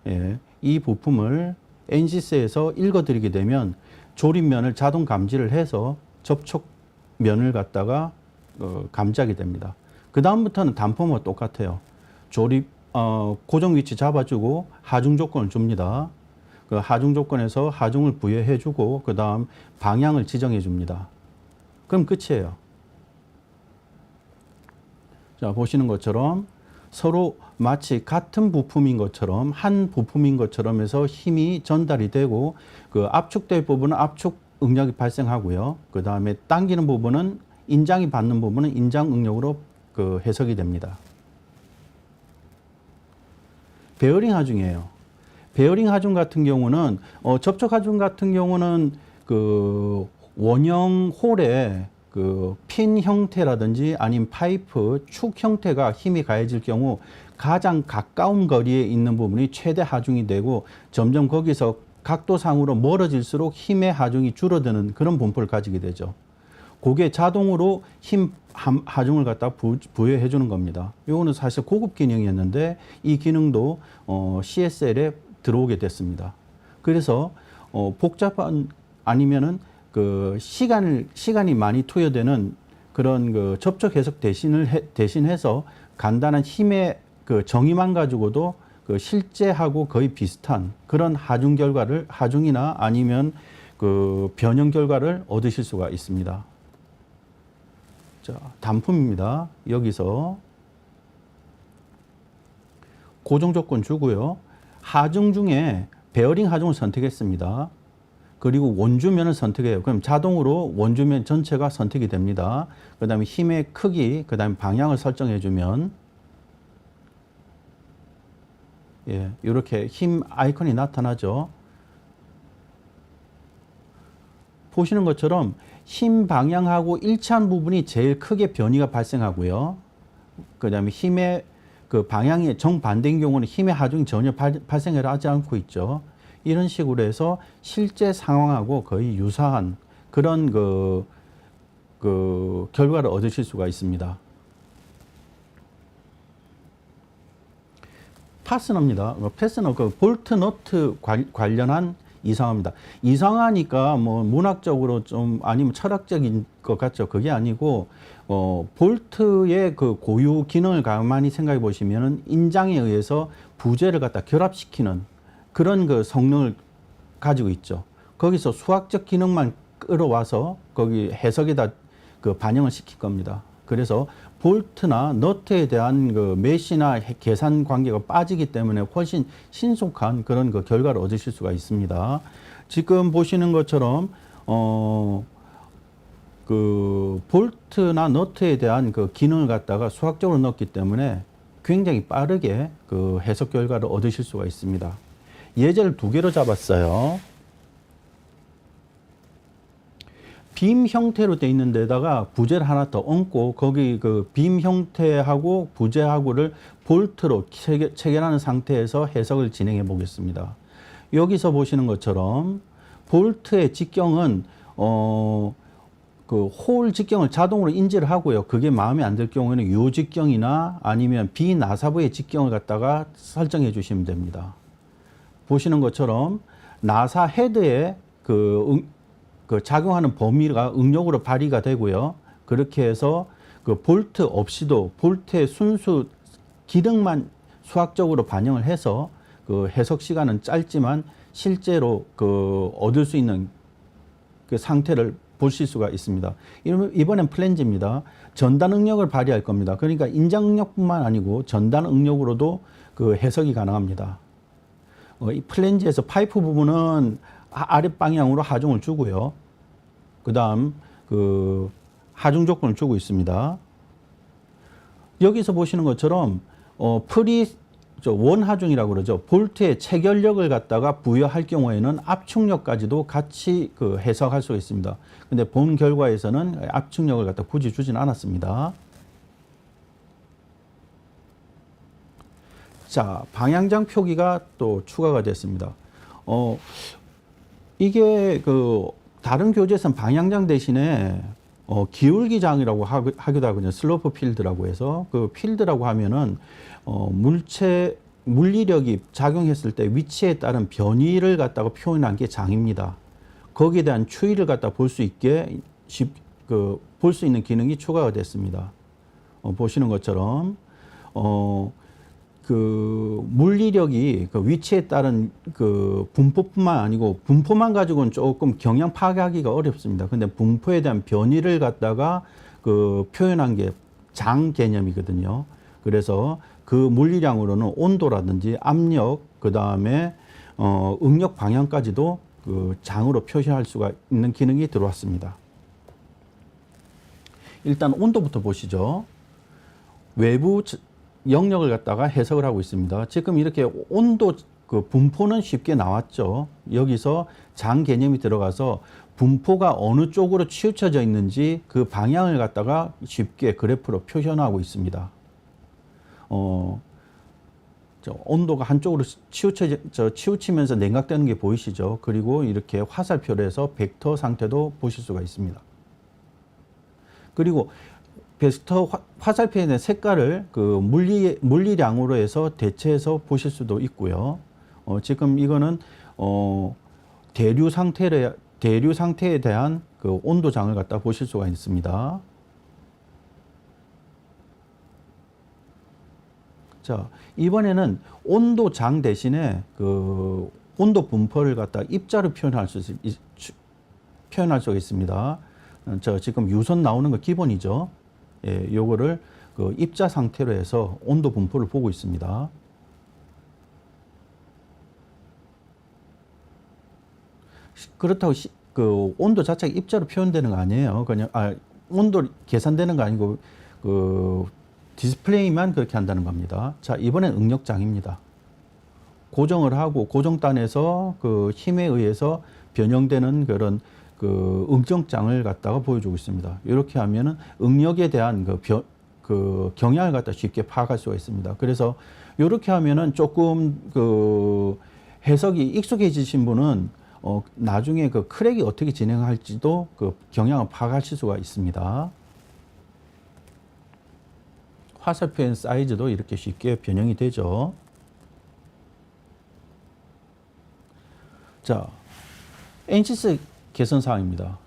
예, 이 부품을 NCS에서 읽어드리게 되면 조립면을 자동 감지를 해서 접촉면을 갖다가 감지하게 됩니다. 그 다음부터는 단펌과 똑같아요. 조립 고정 위치 잡아주고 하중 조건을 줍니다. 그 하중 조건에서 하중을 부여해주고 그 다음 방향을 지정해 줍니다. 그럼 끝이에요. 자, 보시는 것처럼 서로 마치 같은 부품인 것처럼 한 부품인 것처럼 해서 힘이 전달이 되고 그 압축될 부분은 압축 응력이 발생하고요. 그 다음에 당기는 부분은 인장이 받는 부분은 인장 응력으로 그 해석이 됩니다. 베어링 하중이에요. 베어링 하중 같은 경우는 접촉 하중 같은 경우는 그 원형 홀에 그 핀 형태라든지 아니면 파이프 축 형태가 힘이 가해질 경우 가장 가까운 거리에 있는 부분이 최대 하중이 되고 점점 거기서 각도상으로 멀어질수록 힘의 하중이 줄어드는 그런 분포를 가지게 되죠. 그게 자동으로 힘 하중을 갖다 부여해 주는 겁니다. 이거는 사실 고급 기능이었는데 이 기능도 CSL에 들어오게 됐습니다. 그래서 복잡한 아니면은 그 시간이 많이 투여되는 그런 그 접촉 해석 대신해서 간단한 힘의 그 정의만 가지고도 그 실제하고 거의 비슷한 그런 하중 결과를 하중이나 아니면 그 변형 결과를 얻으실 수가 있습니다. 자, 단품입니다. 여기서 고정 조건 주고요. 하중 중에 베어링 하중을 선택했습니다. 그리고 원주면을 선택해요. 그럼 자동으로 원주면 전체가 선택이 됩니다. 그 다음에 힘의 크기, 그 다음에 방향을 설정해 주면 예, 이렇게 힘 아이콘이 나타나죠. 보시는 것처럼 힘 방향하고 일치한 부분이 제일 크게 변이가 발생하고요. 그 다음에 힘의 그 방향이 정반대인 경우는 힘의 하중이 전혀 발생을 하지 않고 있죠. 이런 식으로 해서 실제 상황하고 거의 유사한 그런 그 결과를 얻으실 수가 있습니다. 파스너입니다. 파스너 그 볼트 너트 관련한 이상합니다. 이상하니까 뭐 문학적으로 좀 아니면 철학적인 것 같죠. 그게 아니고 볼트의 그 고유 기능을 가만히 생각해 보시면은 인장에 의해서 부재를 갖다 결합시키는 그런 그 성능을 가지고 있죠. 거기서 수학적 기능만 끌어와서 거기 해석에다 그 반영을 시킬 겁니다. 그래서 볼트나 너트에 대한 그 메시나 계산 관계가 빠지기 때문에 훨씬 신속한 그런 그 결과를 얻으실 수가 있습니다. 지금 보시는 것처럼 그 볼트나 너트에 대한 그 기능을 갖다가 수학적으로 넣었기 때문에 굉장히 빠르게 그 해석 결과를 얻으실 수가 있습니다. 예제를 2개로 잡았어요. 빔 형태로 되어 있는 데다가 부재를 하나 더 얹고 거기 그 빔 형태하고 부재하고를 볼트로 체결하는 상태에서 해석을 진행해 보겠습니다. 여기서 보시는 것처럼 볼트의 직경은 그 홀 직경을 자동으로 인지를 하고요. 그게 마음에 안 들 경우에는 요 직경이나 아니면 비나사부의 직경을 갖다가 설정해 주시면 됩니다. 보시는 것처럼 나사 헤드에 그 작용하는 범위가 응력으로 발휘가 되고요. 그렇게 해서 그 볼트 없이도 볼트의 순수 기능만 수학적으로 반영을 해서 그 해석 시간은 짧지만 실제로 그 얻을 수 있는 그 상태를 보실 수가 있습니다. 이번엔 플랜지입니다. 전단 응력을 발휘할 겁니다. 그러니까 인장 응력뿐만 아니고 전단 응력으로도 그 해석이 가능합니다. 이 플랜지에서 파이프 부분은 아래 방향으로 하중을 주고요. 그다음 그 하중 조건을 주고 있습니다. 여기서 보시는 것처럼 원하중이라고 그러죠. 볼트의 체결력을 갖다가 부여할 경우에는 압축력까지도 같이 그 해석할 수가 있습니다. 근데 본 결과에서는 압축력을 갖다 굳이 주진 않았습니다. 자, 방향장 표기가 또 추가가 됐습니다. 이게 그 다른 교재에서는 방향장 대신에 기울기장이라고 하기도 하거든요. 슬로프 필드라고 해서 그 필드라고 하면은 물리력이 작용했을 때 위치에 따른 변이를 갖다가 표현한 게 장입니다. 거기에 대한 추이를 갖다 볼 수 있게 볼 수 있는 기능이 추가가 됐습니다. 보시는 것처럼 그 물리력이 그 위치에 따른 그 분포뿐만 아니고 분포만 가지고는 조금 경향 파악하기가 어렵습니다. 근데 분포에 대한 변이를 갖다가 그 표현한 게 장 개념이거든요. 그래서 그 물리량으로는 온도라든지 압력, 그 다음에 응력 방향까지도 그 장으로 표시할 수가 있는 기능이 들어왔습니다. 일단 온도부터 보시죠. 외부 영역을 갖다가 해석을 하고 있습니다. 지금 이렇게 온도 그 분포는 쉽게 나왔죠. 여기서 장 개념이 들어가서 분포가 어느 쪽으로 치우쳐져 있는지 그 방향을 갖다가 쉽게 그래프로 표현하고 있습니다. 온도가 한쪽으로 치우치면서 냉각되는 게 보이시죠? 그리고 이렇게 화살표로 해서 벡터 상태도 보실 수가 있습니다. 그리고 벡터 화살표에 있는 색깔을 그 물리량으로 해서 대체해서 보실 수도 있고요. 지금 이거는 대류 상태에 대한 그 온도장을 갖다 보실 수가 있습니다. 자, 이번에는 온도장 대신에 그 온도 분포를 갖다 입자로 표현할 수가 있습니다. 지금 유선 나오는 거 기본이죠. 예, 요거를 그 입자 상태로 해서 온도 분포를 보고 있습니다. 그렇다고 그 온도 자체가 입자로 표현되는 거 아니에요. 그냥 온도 계산되는 거 아니고 그 디스플레이만 그렇게 한다는 겁니다. 자, 이번엔 응력장입니다. 고정을 하고 고정단에서 그 힘에 의해서 변형되는 그런 그 응정장을 갖다가 보여주고 있습니다. 이렇게 하면은 응력에 대한 그 경향을 갖다 쉽게 파악할 수가 있습니다. 그래서 이렇게 하면은 조금 그 해석이 익숙해지신 분은 나중에 그 크랙이 어떻게 진행할지도 그 경향을 파악하실 수가 있습니다. 화살표의 사이즈도 이렇게 쉽게 변형이 되죠. 자, 엔시스 개선 사항입니다.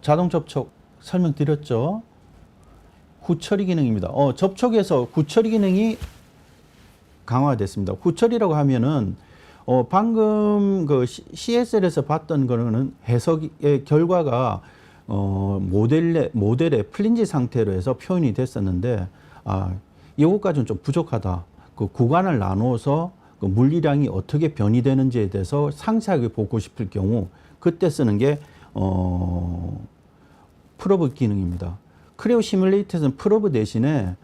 자동 접촉 설명드렸죠. 후처리 기능입니다. 접촉에서 후처리 기능이 강화됐습니다. 후처리라고 하면은 방금 그 CSL에서 봤던 거는 해석의 결과가 모델의 플린지 상태로 해서 표현이 됐었는데 이것까지는 좀 부족하다. 그 구간을 나누어서 그 물리량이 어떻게 변이되는지에 대해서 상세하게 보고 싶을 경우 그때 쓰는 게 프로브 기능입니다. 크레오 시뮬레이터에서는 프로브 대신에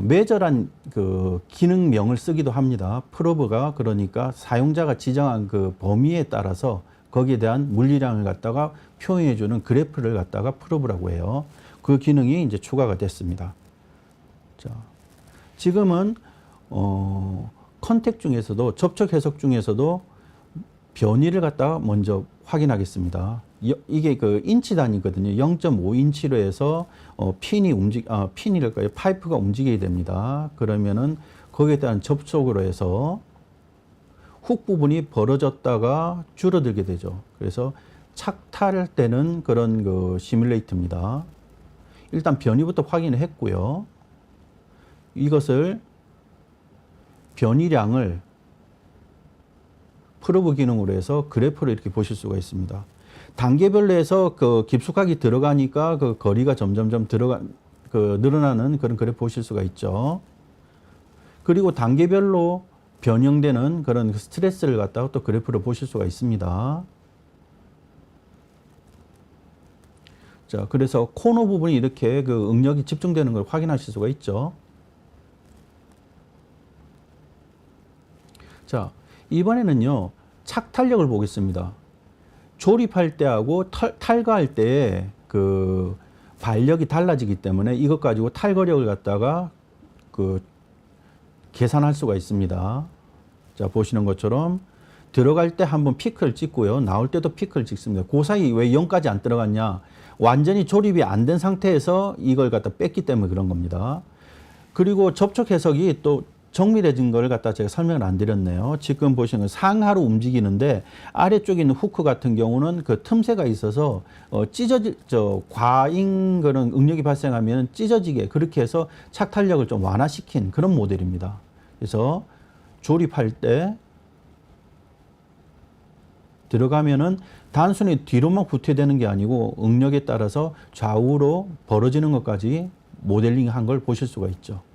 메저란 그 기능명을 쓰기도 합니다. 프로브가 그러니까 사용자가 지정한 그 범위에 따라서 거기에 대한 물리량을 갖다가 표현해주는 그래프를 갖다가 프로브라고 해요. 그 기능이 이제 추가가 됐습니다. 자, 지금은 컨택 중에서도 접촉 해석 중에서도 변이를 갖다가 먼저 확인하겠습니다. 이게 그 인치 단위거든요. 0.5인치로 해서 핀이랄까요? 파이프가 움직이게 됩니다. 그러면은 거기에 대한 접촉으로 해서 훅 부분이 벌어졌다가 줄어들게 되죠. 그래서 착탈되는 그런 그 시뮬레이터입니다. 일단 변이부터 확인을 했고요. 이것을 변이량을 프로브 기능으로 해서 그래프를 이렇게 보실 수가 있습니다. 단계별로 해서 그 깊숙하게 들어가니까 그 거리가 점점점 늘어나는 그런 그래프 보실 수가 있죠. 그리고 단계별로 변형되는 그런 스트레스를 갖다가 또 그래프로 보실 수가 있습니다. 자, 그래서 코너 부분이 이렇게 그 응력이 집중되는 걸 확인하실 수가 있죠. 자, 이번에는요, 착탄력을 보겠습니다. 조립할 때하고 탈거할 때 그 발력이 달라지기 때문에 이것 가지고 탈거력을 갖다가 그 계산할 수가 있습니다. 자, 보시는 것처럼 들어갈 때 한번 피크를 찍고요. 나올 때도 피크를 찍습니다. 그 사이 왜 0까지 안 들어갔냐? 완전히 조립이 안 된 상태에서 이걸 갖다 뺐기 때문에 그런 겁니다. 그리고 접촉 해석이 또 정밀해진 걸 갖다 제가 설명을 안 드렸네요. 지금 보시는 건 상하로 움직이는데 아래쪽에 있는 후크 같은 경우는 그 틈새가 있어서 과잉 그런 응력이 발생하면 찢어지게 그렇게 해서 착탄력을 좀 완화시킨 그런 모델입니다. 그래서 조립할 때 들어가면은 단순히 뒤로만 후퇴되는 게 아니고 응력에 따라서 좌우로 벌어지는 것까지 모델링한 걸 보실 수가 있죠.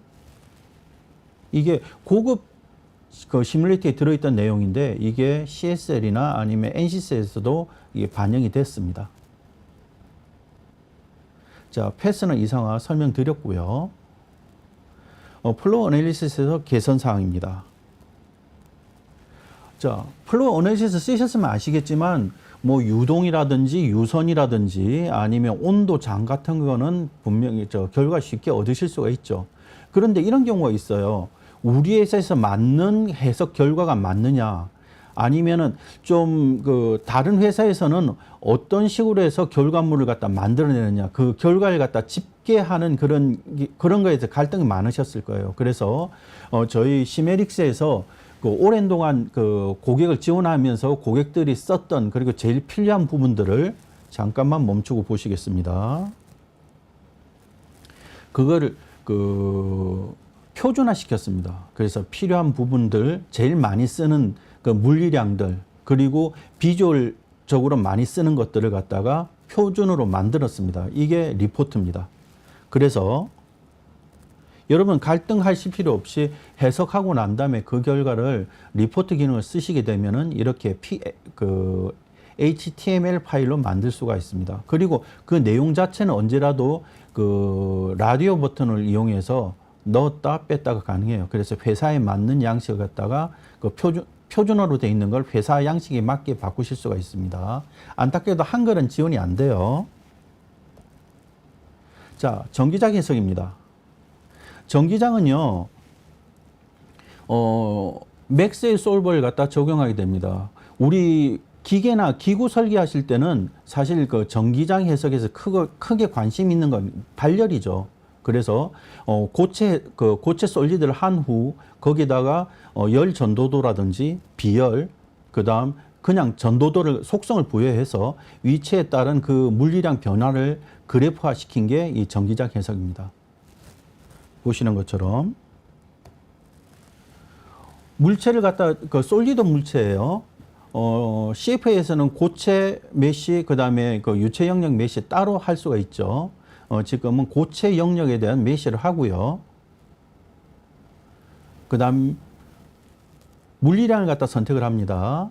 이게 고급 그 시뮬레이터에 들어있던 내용인데 이게 CSL이나 아니면 NCS에서도 이게 반영이 됐습니다. 자, 패스너 이상화 설명드렸고요. 플로우 어널리시스에서 개선 사항입니다. 자, 플로우 어널리시스 쓰셨으면 아시겠지만 뭐 유동이라든지 유선이라든지 아니면 온도장 같은 거는 분명히 결과 쉽게 얻으실 수가 있죠. 그런데 이런 경우가 있어요. 우리 회사에서 맞는 해석 결과가 맞느냐, 아니면은 좀 그 다른 회사에서는 어떤 식으로 해서 결과물을 갖다 만들어내느냐, 그 결과를 갖다 집계하는 그런 거에 대해서 갈등이 많으셨을 거예요. 그래서 저희 시메릭스에서 그 오랜 동안 그 고객을 지원하면서 고객들이 썼던 그리고 제일 필요한 부분들을 잠깐만 멈추고 보시겠습니다. 그거를 표준화 시켰습니다. 그래서 필요한 부분들, 제일 많이 쓰는 그 물리량들, 그리고 비주얼적으로 많이 쓰는 것들을 갖다가 표준으로 만들었습니다. 이게 리포트입니다. 그래서 여러분 갈등하실 필요 없이 해석하고 난 다음에 그 결과를 리포트 기능을 쓰시게 되면은 이렇게 HTML 파일로 만들 수가 있습니다. 그리고 그 내용 자체는 언제라도 그 라디오 버튼을 이용해서 넣었다 뺐다가 가능해요. 그래서 회사에 맞는 양식을 갖다가 그 표준어로 되어 있는 걸 회사 양식에 맞게 바꾸실 수가 있습니다. 안타깝게도 한글은 지원이 안 돼요. 자, 전기장 해석입니다. 전기장은요, 맥스웰 솔버를 갖다 적용하게 됩니다. 우리 기계나 기구 설계하실 때는 사실 그 전기장 해석에서 크게 관심 있는 건 발열이죠. 그래서 고체 솔리드를 한 후 거기다가 열 전도도라든지 비열, 그다음 그냥 전도도를 속성을 부여해서 위치에 따른 그 물리량 변화를 그래프화 시킨 게 이 전기장 해석입니다. 보시는 것처럼 물체를 갖다 그 솔리드 물체예요. CFA에서는 고체 메쉬, 그다음에 그 유체 영역 메쉬 따로 할 수가 있죠. 지금은 고체 영역에 대한 메쉬를 하고요. 그다음 물리량을 갖다 선택을 합니다.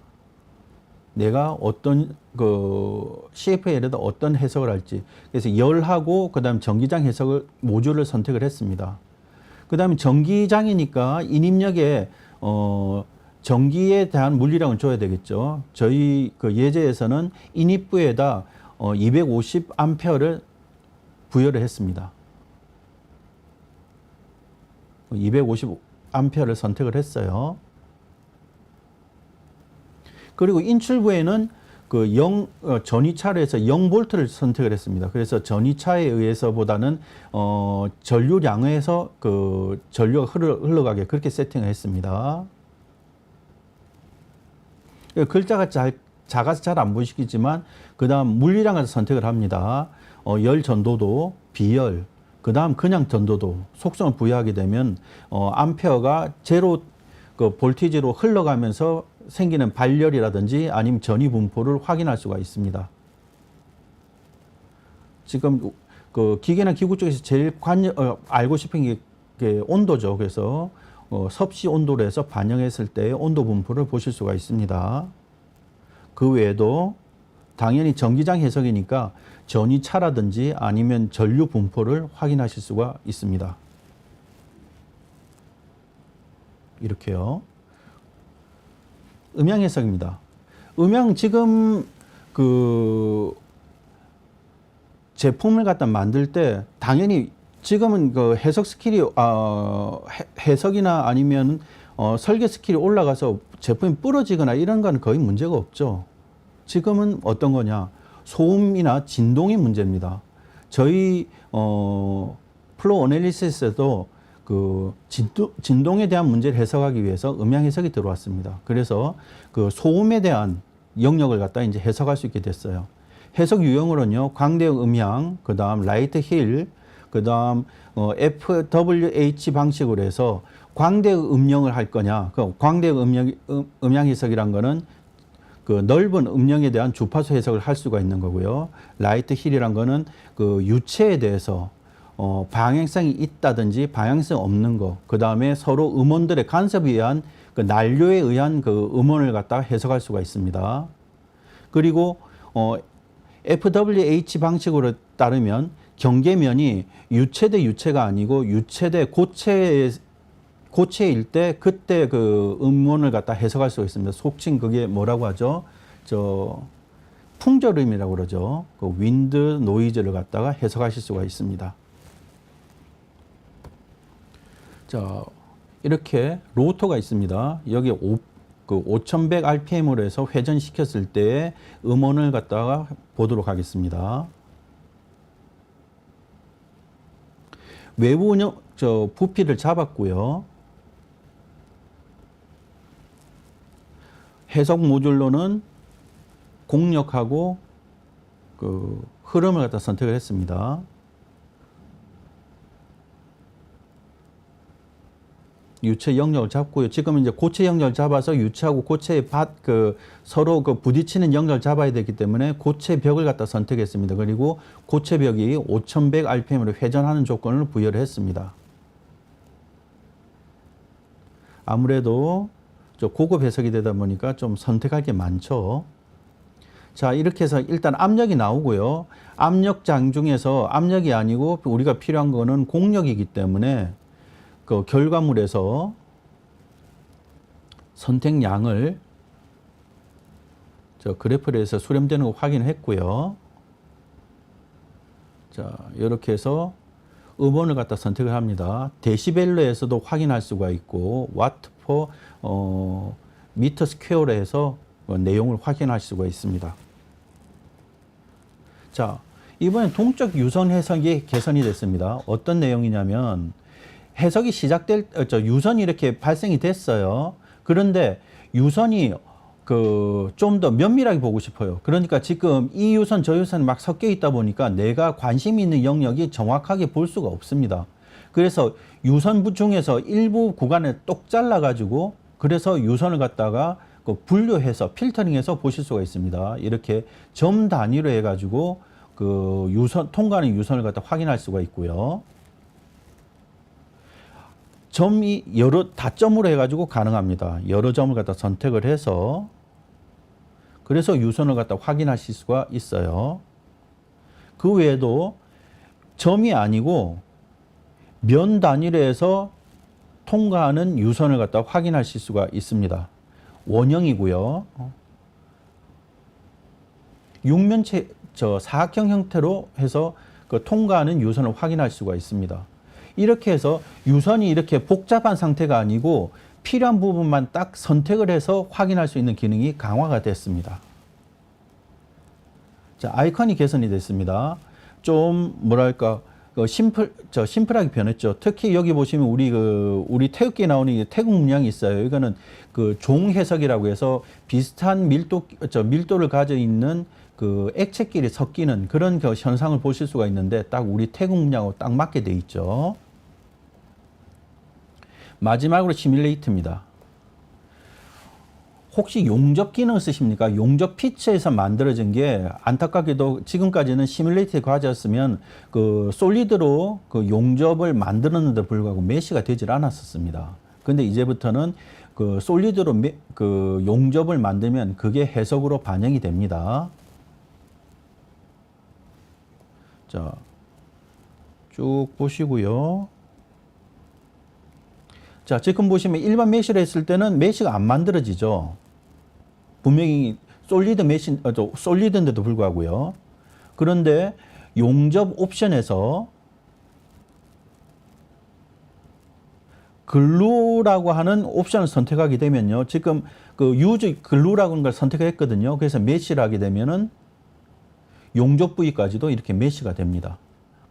내가 어떤 그 CFA에다 어떤 해석을 할지. 그래서 열하고 그다음 전기장 해석을 모듈을 선택을 했습니다. 그다음에 전기장이니까 인입력에 전기에 대한 물리량을 줘야 되겠죠. 저희 그 예제에서는 인입부에다 250A를 부여를 했습니다. 250A를 선택을 했어요. 그리고 인출부에는 그 전위차로 해서 0V를 선택을 했습니다. 그래서 전위차에 의해서보다는 전류량에서 그 전류가 흘러가게 그렇게 세팅을 했습니다. 글자가 작아서 잘 안 보이시겠지만 그 다음 물리량을 선택을 합니다. 열 전도도, 비열, 그 다음 그냥 전도도 속성을 부여하게 되면 암페어가 제로 그 볼티지로 흘러가면서 생기는 발열이라든지 아니면 전위 분포를 확인할 수가 있습니다. 지금 그 기계나 기구 쪽에서 제일 알고 싶은 게 온도죠. 그래서 섭씨 온도로 해서 반영했을 때의 온도 분포를 보실 수가 있습니다. 그 외에도 당연히 전기장 해석이니까 전이차라든지 아니면 전류 분포를 확인하실 수가 있습니다. 이렇게요. 음향 해석입니다. 음향 지금 그 제품을 갖다 만들 때 당연히 지금은 그 해석 스킬이 해석이나 아니면 설계 스킬이 올라가서 제품이 부러지거나 이런 건 거의 문제가 없죠. 지금은 어떤 거냐? 소음이나 진동이 문제입니다. 저희 플로우 어널리시스에도 그 진동에 대한 문제를 해석하기 위해서 음향 해석이 들어왔습니다. 그래서 그 소음에 대한 영역을 갖다 이제 해석할 수 있게 됐어요. 해석 유형으로는요, 광대역 음향, 그 다음 라이트 힐, 그 다음 FWH 방식으로 해서 광대역 음영을 할 거냐. 그 광대역 음향 해석이란 거는 그 넓은 음영에 대한 주파수 해석을 할 수가 있는 거고요. 라이트 힐이란 거는 그 유체에 대해서 방향성이 있다든지 방향성 없는 거, 그 다음에 서로 음원들의 간섭에 의한 그 난료에 의한 그 음원을 갖다가 해석할 수가 있습니다. 그리고 FWH 방식으로 따르면 경계면이 유체 대 유체가 아니고 유체 대 고체일 때 그때 그 음원을 갖다 해석할 수가 있습니다. 속칭 그게 뭐라고 하죠? 풍절음이라고 그러죠. 그 윈드 노이즈를 갖다가 해석하실 수가 있습니다. 자, 이렇게 로터가 있습니다. 여기 5100 RPM으로 해서 회전시켰을 때 음원을 갖다가 보도록 하겠습니다. 외부 부피를 잡았고요. 해석 모듈로는 공력하고 그 흐름을 갖다 선택을 했습니다. 유체 영역을 잡고요. 지금 이제 고체 영역을 잡아서 유체하고 고체의 서로 그 부딪히는 영역을 잡아야 되기 때문에 고체 벽을 갖다 선택했습니다. 그리고 고체 벽이 5100 RPM으로 회전하는 조건을 부여를 했습니다. 아무래도 고급 해석이 되다 보니까 좀 선택할 게 많죠. 자, 이렇게 해서 일단 압력이 나오고요. 압력장 중에서 압력이 아니고 우리가 필요한 거는 공력이기 때문에 그 결과물에서 선택량을 그래프를 해서 수렴되는 거 확인했고요. 자, 이렇게 해서 음원을 갖다 선택을 합니다. 데시벨로에서도 확인할 수가 있고 와트 포 미터 스퀘어로 해서 내용을 확인할 수가 있습니다. 자, 이번엔 동적 유선 해석이 개선이 됐습니다. 어떤 내용이냐면 해석이 시작될 유선이 이렇게 발생이 됐어요. 그런데 유선이 좀 더 면밀하게 보고 싶어요. 그러니까 지금 이 유선 저 유선이 막 섞여 있다 보니까 내가 관심 있는 영역이 정확하게 볼 수가 없습니다. 그래서 유선 중에서 일부 구간을 똑 잘라 가지고 그래서 유선을 갖다가 분류해서 필터링해서 보실 수가 있습니다. 이렇게 점 단위로 해 가지고 그 유선 통과하는 유선을 갖다 확인할 수가 있고요. 점이 여러 다점으로 해가지고 가능합니다. 여러 점을 갖다 선택을 해서 그래서 유선을 갖다 확인하실 수가 있어요. 그 외에도 점이 아니고 면 단위로 해서 통과하는 유선을 갖다 확인하실 수가 있습니다. 원형이고요. 육면체 사각형 형태로 해서 그 통과하는 유선을 확인할 수가 있습니다. 이렇게 해서 유선이 이렇게 복잡한 상태가 아니고 필요한 부분만 딱 선택을 해서 확인할 수 있는 기능이 강화가 됐습니다. 자, 아이콘이 개선이 됐습니다. 좀 뭐랄까 심플하게 변했죠. 특히 여기 보시면 우리 태극기에 나오는 이 태국 문양이 있어요. 이거는 그 종 해석이라고 해서 비슷한 밀도를 가져 있는 그 액체끼리 섞이는 그런 현상을 보실 수가 있는데 딱 우리 태국 문양하고 딱 맞게 돼 있죠. 마지막으로 시뮬레이트입니다. 혹시 용접 기능을 쓰십니까? 용접 피처에서 만들어진 게 안타깝게도 지금까지는 시뮬레이트에 가졌으면 그 솔리드로 그 용접을 만들었는데 불구하고 메시가 되질 않았었습니다. 근데 이제부터는 그 솔리드로 그 용접을 만들면 그게 해석으로 반영이 됩니다. 자, 쭉 보시고요. 자, 지금 보시면 일반 메쉬를 했을 때는 메쉬가 안 만들어지죠. 분명히 솔리드인데도 불구하고요. 그런데 용접 옵션에서 글루라고 하는 옵션을 선택하게 되면요. 지금 그 유저 글루라고 하는 걸 선택했거든요. 그래서 메쉬를 하게 되면은 용접 부위까지도 이렇게 메쉬가 됩니다.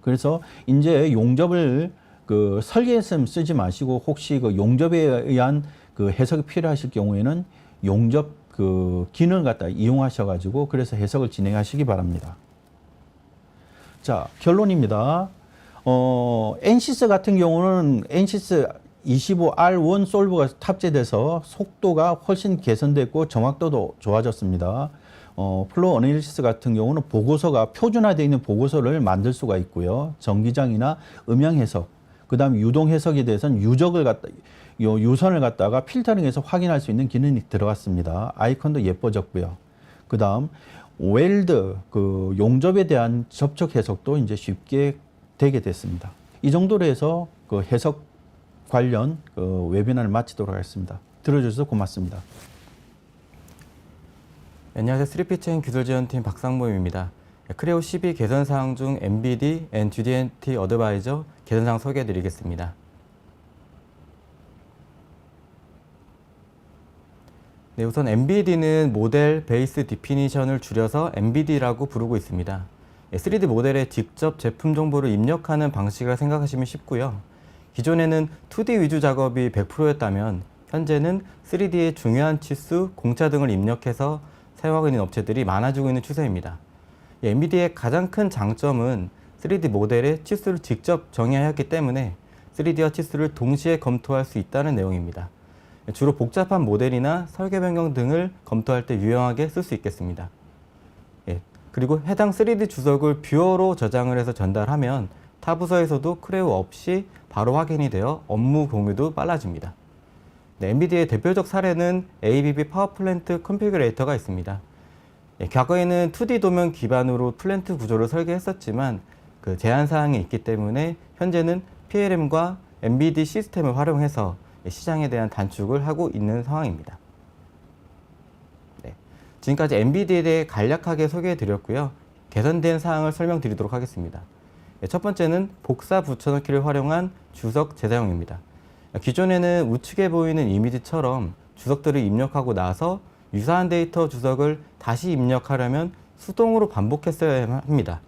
그래서 이제 용접을 그 설계했으면 쓰지 마시고 혹시 그 용접에 의한 그 해석이 필요하실 경우에는 용접 그 기능을 갖다 이용하셔가지고 그래서 해석을 진행하시기 바랍니다. 자, 결론입니다. 엔시스 같은 경우는 엔시스 25R1 솔브가 탑재돼서 속도가 훨씬 개선됐고 정확도도 좋아졌습니다. 플로우 어널리시스 같은 경우는 보고서가 표준화되어 있는 보고서를 만들 수가 있고요. 전기장이나 음향 해석, 그 다음 유동 해석에 대해서는 유선을 갖다가 필터링해서 확인할 수 있는 기능이 들어갔습니다. 아이콘도 예뻐졌고요. 그 다음 웰드, 그 용접에 대한 접촉 해석도 이제 쉽게 되게 됐습니다. 이 정도로 해서 그 해석 관련 그 웨비나를 마치도록 하겠습니다. 들어주셔서 고맙습니다. 안녕하세요. 3P체인 기술지원팀 박상범입니다. 크레오 12 개선사항 중 MBD and GD&T 어드바이저 개선사항 소개해드리겠습니다. 네, 우선 MBD는 모델 베이스 디피니션을 줄여서 MBD라고 부르고 있습니다. 3D 모델에 직접 제품 정보를 입력하는 방식을 생각하시면 쉽고요. 기존에는 2D 위주 작업이 100%였다면 현재는 3D의 중요한 치수, 공차 등을 입력해서 사용하고 있는 업체들이 많아지고 있는 추세입니다. MBD의 가장 큰 장점은 3D 모델의 치수를 직접 정의하였기 때문에 3D와 치수를 동시에 검토할 수 있다는 내용입니다. 주로 복잡한 모델이나 설계 변경 등을 검토할 때 유용하게 쓸 수 있겠습니다. 그리고 해당 3D 주석을 뷰어로 저장을 해서 전달하면 타 부서에서도 크레오 없이 바로 확인이 되어 업무 공유도 빨라집니다. 엔비디아의 대표적 사례는 ABB 파워플랜트 컨피그레이터가 있습니다. 과거에는 2D 도면 기반으로 플랜트 구조를 설계했었지만 그 제한사항이 있기 때문에 현재는 PLM과 MBD 시스템을 활용해서 시장에 대한 단축을 하고 있는 상황입니다. 네, 지금까지 MBD에 대해 간략하게 소개해 드렸고요. 개선된 사항을 설명드리도록 하겠습니다. 첫 번째는 복사 붙여넣기를 활용한 주석 재사용입니다. 기존에는 우측에 보이는 이미지처럼 주석들을 입력하고 나서 유사한 데이터 주석을 다시 입력하려면 수동으로 반복했어야 합니다.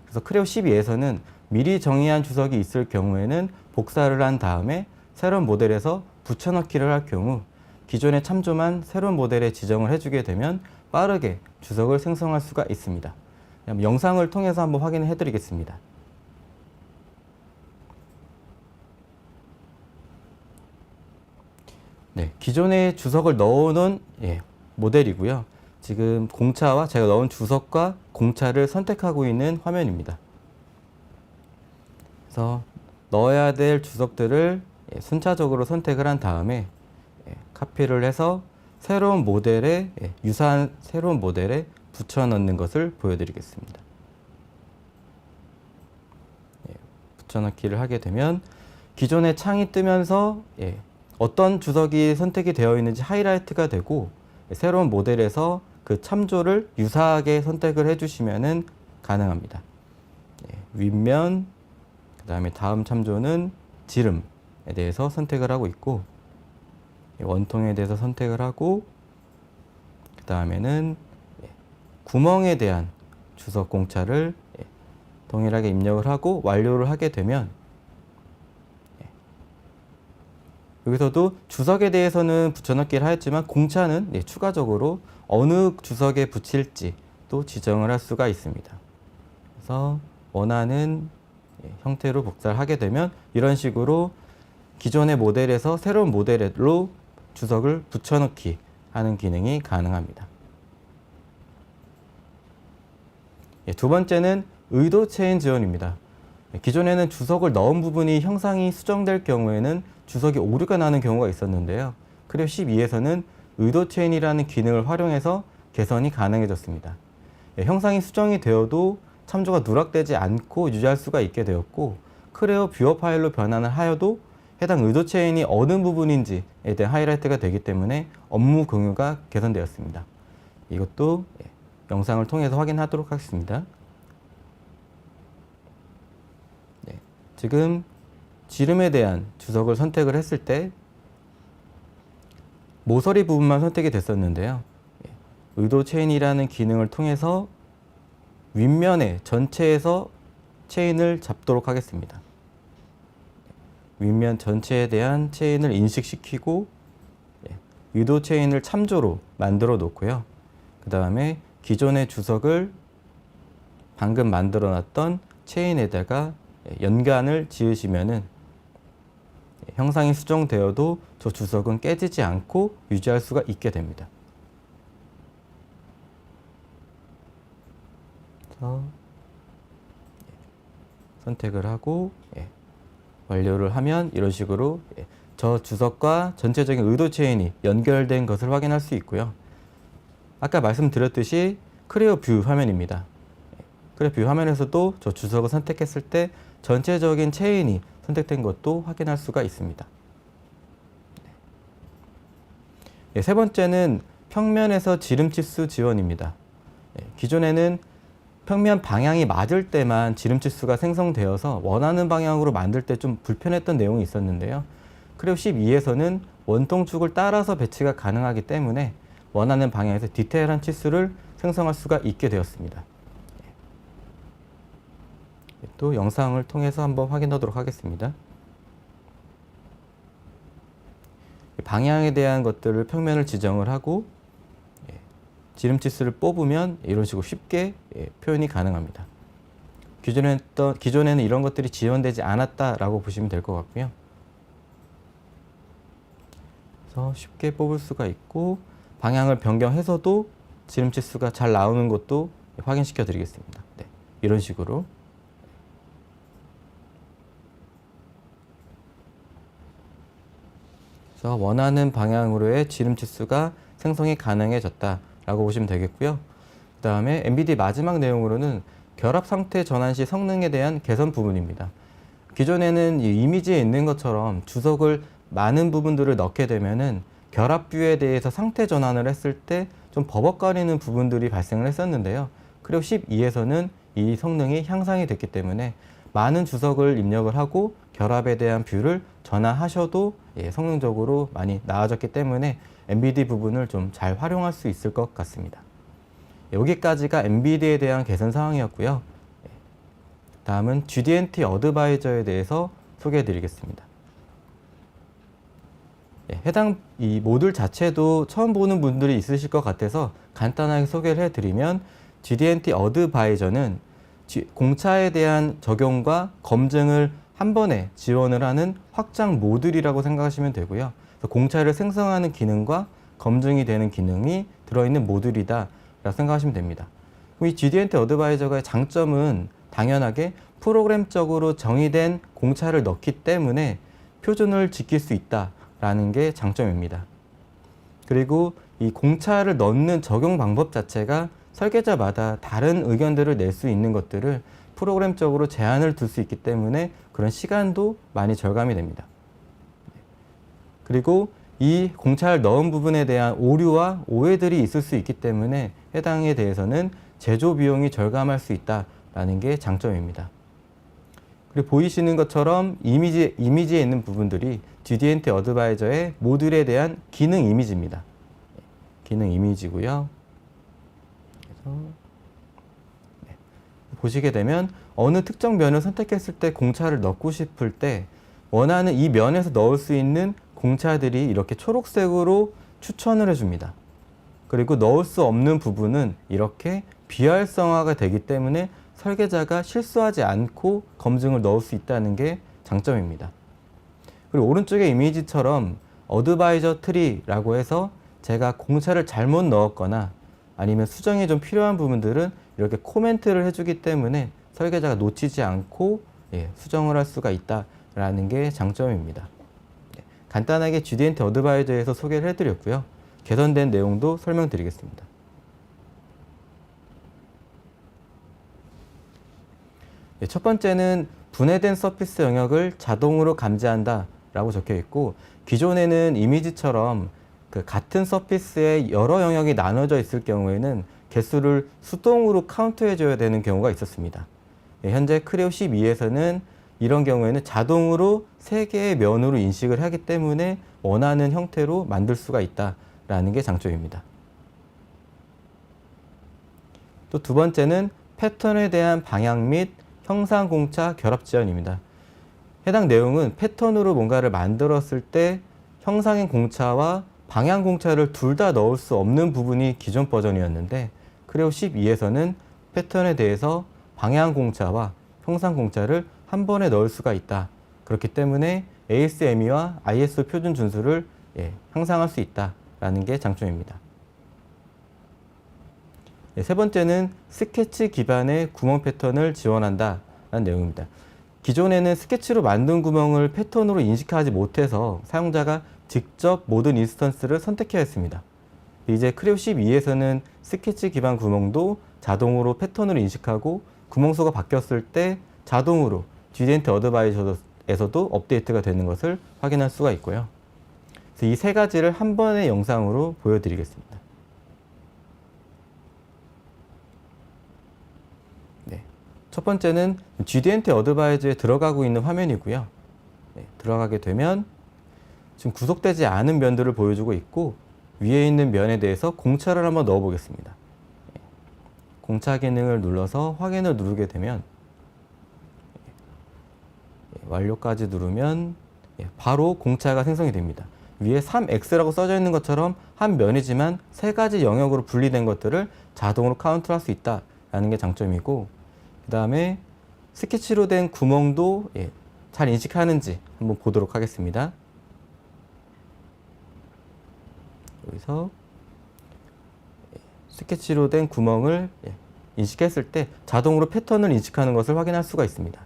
그래서 크레오 12에서는 미리 정의한 주석이 있을 경우에는 복사를 한 다음에 새로운 모델에서 붙여넣기를 할 경우 기존에 참조만 새로운 모델에 지정을 해주게 되면 빠르게 주석을 생성할 수가 있습니다. 영상을 통해서 한번 확인해 드리겠습니다. 네, 기존에 주석을 넣어놓은 모델이고요. 지금 공차와 제가 넣은 주석과 공차를 선택하고 있는 화면입니다. 그래서 넣어야 될 주석들을 순차적으로 선택을 한 다음에 카피를 해서 새로운 모델에 유사한 새로운 모델에 붙여 넣는 것을 보여드리겠습니다. 붙여넣기를 하게 되면 기존의 창이 뜨면서 어떤 주석이 선택이 되어 있는지 하이라이트가 되고 새로운 모델에서 그 참조를 유사하게 선택을 해주시면 가능합니다. 윗면, 그 다음에 다음 참조는 지름에 대해서 선택을 하고 있고 원통에 대해서 선택을 하고 그 다음에는 구멍에 대한 주석 공차를 동일하게 입력을 하고 완료를 하게 되면 여기서도 주석에 대해서는 붙여넣기를 하였지만 공차는 추가적으로 어느 주석에 붙일지 또 지정을 할 수가 있습니다. 그래서 원하는 형태로 복사를 하게 되면 이런 식으로 기존의 모델에서 새로운 모델로 주석을 붙여넣기 하는 기능이 가능합니다. 두 번째는 의도 체인 지원입니다. 기존에는 주석을 넣은 부분이 형상이 수정될 경우에는 주석이 오류가 나는 경우가 있었는데요. 크레오 12에서는 의도 체인이라는 기능을 활용해서 개선이 가능해졌습니다. 형상이 수정이 되어도 참조가 누락되지 않고 유지할 수가 있게 되었고, 크레오 뷰어 파일로 변환을 하여도 해당 의도 체인이 어느 부분인지에 대한 하이라이트가 되기 때문에 업무 공유가 개선되었습니다. 이것도 영상을 통해서 확인하도록 하겠습니다. 지금 지름에 대한 주석을 선택을 했을 때 모서리 부분만 선택이 됐었는데요. 의도 체인이라는 기능을 통해서 윗면에 전체에서 체인을 잡도록 하겠습니다. 윗면 전체에 대한 체인을 인식시키고 의도 체인을 참조로 만들어 놓고요. 그 다음에 기존의 주석을 방금 만들어 놨던 체인에다가 연관을 지으시면은 형상이 수정되어도 저 주석은 깨지지 않고 유지할 수가 있게 됩니다. 그래서 선택을 하고 완료를 하면 이런 식으로 저 주석과 전체적인 의도 체인이 연결된 것을 확인할 수 있고요. 아까 말씀드렸듯이 크레오 뷰 화면입니다. 크레오 뷰 화면에서도 저 주석을 선택했을 때 전체적인 체인이 선택된 것도 확인할 수가 있습니다. 세 번째는 평면에서 지름치수 지원입니다. 기존에는 평면 방향이 맞을 때만 지름치수가 생성되어서 원하는 방향으로 만들 때 좀 불편했던 내용이 있었는데요. 크레오 12에서는 원통축을 따라서 배치가 가능하기 때문에 원하는 방향에서 디테일한 치수를 생성할 수가 있게 되었습니다. 또 영상을 통해서 한번 확인하도록 하겠습니다. 방향에 대한 것들을 평면을 지정을 하고 지름치수를 뽑으면 이런 식으로 쉽게 표현이 가능합니다. 기존에는 이런 것들이 지원되지 않았다라고 보시면 될 것 같고요. 그래서 쉽게 뽑을 수가 있고 방향을 변경해서도 지름치수가 잘 나오는 것도 확인시켜 드리겠습니다. 네, 이런 식으로. 그래서 원하는 방향으로의 지름치수가 생성이 가능해졌다라고 보시면 되겠고요. 그 다음에 NVIDIA 마지막 내용으로는 결합 상태 전환 시 성능에 대한 개선 부분입니다. 기존에는 이 이미지에 있는 것처럼 주석을 많은 부분들을 넣게 되면은 결합 뷰에 대해서 상태 전환을 했을 때 좀 버벅거리는 부분들이 발생을 했었는데요. 크레오 12에서는 이 성능이 향상이 됐기 때문에 많은 주석을 입력을 하고 결합에 대한 뷰를 전환하셔도 성능적으로 많이 나아졌기 때문에 NVIDIA 부분을 좀 잘 활용할 수 있을 것 같습니다. 여기까지가 NVIDIA에 대한 개선 사항이었고요. 다음은 GD&T 어드바이저에 대해서 소개해 드리겠습니다. 해당 이 모듈 자체도 처음 보는 분들이 있으실 것 같아서 간단하게 소개를 해드리면 GD&T 어드바이저는 공차에 대한 적용과 검증을 한 번에 지원을 하는 확장 모듈이라고 생각하시면 되고요. 그래서 공차를 생성하는 기능과 검증이 되는 기능이 들어있는 모듈이다 라고 생각하시면 됩니다. 이 GD&T 어드바이저의 장점은 당연하게 프로그램적으로 정의된 공차를 넣기 때문에 표준을 지킬 수 있다라는 게 장점입니다. 그리고 이 공차를 넣는 적용 방법 자체가 설계자마다 다른 의견들을 낼 수 있는 것들을 프로그램적으로 제한을 둘 수 있기 때문에 그런 시간도 많이 절감이 됩니다. 그리고 이 공차를 넣은 부분에 대한 오류와 오해들이 있을 수 있기 때문에 해당에 대해서는 제조 비용이 절감할 수 있다는 게 장점입니다. 그리고 보이시는 것처럼 이미지에 있는 부분들이 GD&T 어드바이저의 모듈에 대한 기능 이미지입니다. 기능 이미지고요. 그래서 보시게 되면 어느 특정 면을 선택했을 때 공차를 넣고 싶을 때 원하는 이 면에서 넣을 수 있는 공차들이 이렇게 초록색으로 추천을 해줍니다. 그리고 넣을 수 없는 부분은 이렇게 비활성화가 되기 때문에 설계자가 실수하지 않고 검증을 넣을 수 있다는 게 장점입니다. 그리고 오른쪽의 이미지처럼 어드바이저 트리라고 해서 제가 공차를 잘못 넣었거나 아니면 수정이 좀 필요한 부분들은 이렇게 코멘트를 해주기 때문에 설계자가 놓치지 않고 수정을 할 수가 있다라는 게 장점입니다. 간단하게 GDNT 어드바이저에서 소개를 해드렸고요. 개선된 내용도 설명드리겠습니다. 네, 첫 번째는 분해된 서피스 영역을 자동으로 감지한다 라고 적혀 있고, 기존에는 이미지처럼 그 같은 서피스에 여러 영역이 나눠져 있을 경우에는 개수를 수동으로 카운트해 줘야 되는 경우가 있었습니다. 네, 현재 크레오 12에서는 이런 경우에는 자동으로 3개의 면으로 인식을 하기 때문에 원하는 형태로 만들 수가 있다라는 게 장점입니다. 또 두 번째는 패턴에 대한 방향 및 형상 공차 결합 지원입니다. 해당 내용은 패턴으로 뭔가를 만들었을 때 형상의 공차와 방향 공차를 둘 다 넣을 수 없는 부분이 기존 버전이었는데, 크레오 12에서는 패턴에 대해서 방향 공차와 형상 공차를 한 번에 넣을 수가 있다. 그렇기 때문에 ASME와 ISO 표준 준수를 향상할 수 있다라는 게 장점입니다. 세 번째는 스케치 기반의 구멍 패턴을 지원한다라는 내용입니다. 기존에는 스케치로 만든 구멍을 패턴으로 인식하지 못해서 사용자가 직접 모든 인스턴스를 선택해야 했습니다. 이제 크레오 12에서는 스케치 기반 구멍도 자동으로 패턴으로 인식하고 구멍수가 바뀌었을 때 자동으로 GDNT 어드바이저에서도 업데이트가 되는 것을 확인할 수가 있고요. 이 세 가지를 한 번의 영상으로 보여드리겠습니다. 네. 첫 번째는 GDNT 어드바이저에 들어가고 있는 화면이고요. 네, 들어가게 되면 지금 구속되지 않은 면들을 보여주고 있고, 위에 있는 면에 대해서 공차를 한번 넣어 보겠습니다. 공차 기능을 눌러서 확인을 누르게 되면, 완료까지 누르면 바로 공차가 생성이 됩니다. 위에 3X라고 써져 있는 것처럼 한 면이지만 3가지 영역으로 분리된 것들을 자동으로 카운트할 수 있다는 게 장점이고, 그 다음에 스케치로 된 구멍도 잘 인식하는지 한번 보도록 하겠습니다. 여기서 스케치로 된 구멍을 인식했을 때 자동으로 패턴을 인식하는 것을 확인할 수가 있습니다.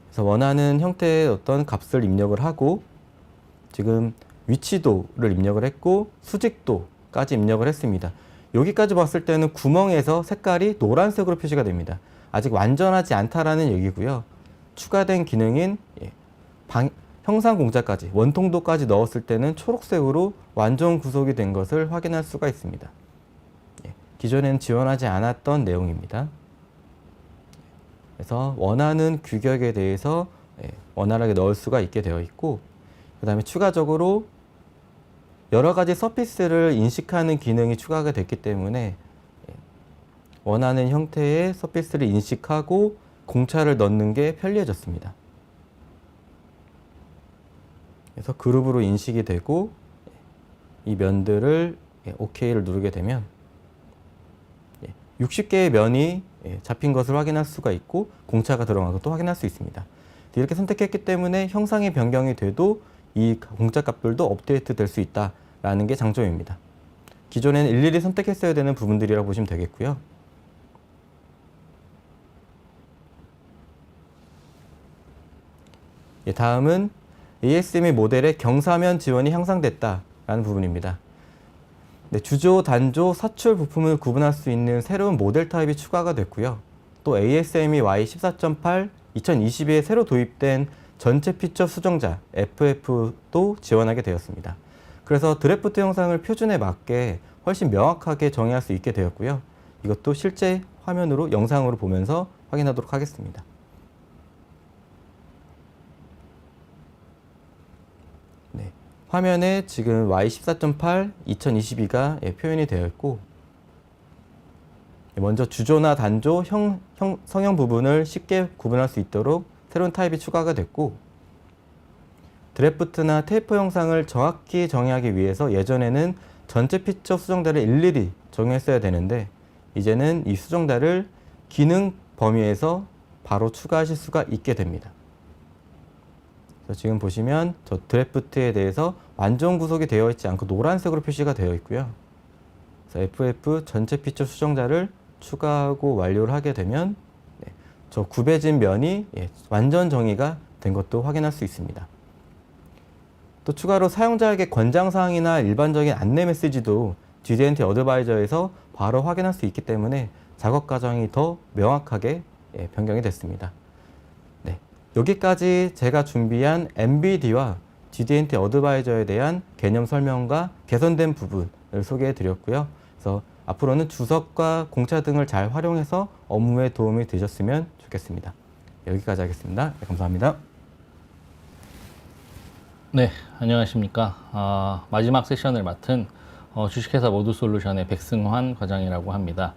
그래서 원하는 형태의 어떤 값을 입력을 하고, 지금 위치도를 입력을 했고 수직도까지 입력을 했습니다. 여기까지 봤을 때는 구멍에서 색깔이 노란색으로 표시가 됩니다. 아직 완전하지 않다라는 얘기고요. 추가된 기능인 형상 공차까지, 원통도까지 넣었을 때는 초록색으로 완전 구속이 된 것을 확인할 수가 있습니다. 기존에는 지원하지 않았던 내용입니다. 그래서 원하는 규격에 대해서 원활하게 넣을 수가 있게 되어 있고, 그 다음에 추가적으로 여러 가지 서피스를 인식하는 기능이 추가가 됐기 때문에 원하는 형태의 서피스를 인식하고 공차를 넣는 게 편리해졌습니다. 그래서 그룹으로 인식이 되고, 이 면들을 OK를 누르게 되면 60개의 면이 잡힌 것을 확인할 수가 있고, 공차가 들어간 것도 확인할 수 있습니다. 이렇게 선택했기 때문에 형상이 변경이 돼도 이 공차 값들도 업데이트 될 수 있다라는 게 장점입니다. 기존에는 일일이 선택했어야 되는 부분들이라고 보시면 되겠고요. 다음은 ASME 모델의 경사면 지원이 향상됐다라는 부분입니다. 네, 주조, 단조, 사출 부품을 구분할 수 있는 새로운 모델 타입이 추가가 됐고요. 또 ASME Y14.8 2022에 새로 도입된 전체 피처 수정자 FF도 지원하게 되었습니다. 그래서 드래프트 형상을 표준에 맞게 훨씬 명확하게 정의할 수 있게 되었고요. 이것도 실제 화면으로, 영상으로 보면서 확인하도록 하겠습니다. 네, 화면에 지금 Y14.8 2022가 표현이 되어 있고, 먼저 주조나 단조, 성형 부분을 쉽게 구분할 수 있도록 새로운 타입이 추가가 됐고, 드래프트나 테이프 형상을 정확히 정의하기 위해서 예전에는 전체 피처 수정자를 일일이 정의했어야 되는데, 이제는 이 수정자를 기능 범위에서 바로 추가하실 수가 있게 됩니다. 그래서 지금 보시면 저 드래프트에 대해서 완전 구속이 되어 있지 않고 노란색으로 표시가 되어 있고요. 그래서 FF 전체 피처 수정자를 추가하고 완료를 하게 되면 저 구배진 면이 완전 정의가 된 것도 확인할 수 있습니다. 또 추가로 사용자에게 권장사항이나 일반적인 안내 메시지도 GD&T 어드바이저에서 바로 확인할 수 있기 때문에 작업 과정이 더 명확하게 변경이 됐습니다. 네, 여기까지 제가 준비한 MBD와 GD&T 어드바이저에 대한 개념 설명과 개선된 부분을 소개해 드렸고요. 그래서 앞으로는 주석과 공차 등을 잘 활용해서 업무에 도움이 되셨으면 좋겠습니다. 여기까지 하겠습니다. 네, 감사합니다. 네, 안녕하십니까. 마지막 세션을 맡은 주식회사 모두솔루션의 백승환 과장이라고 합니다.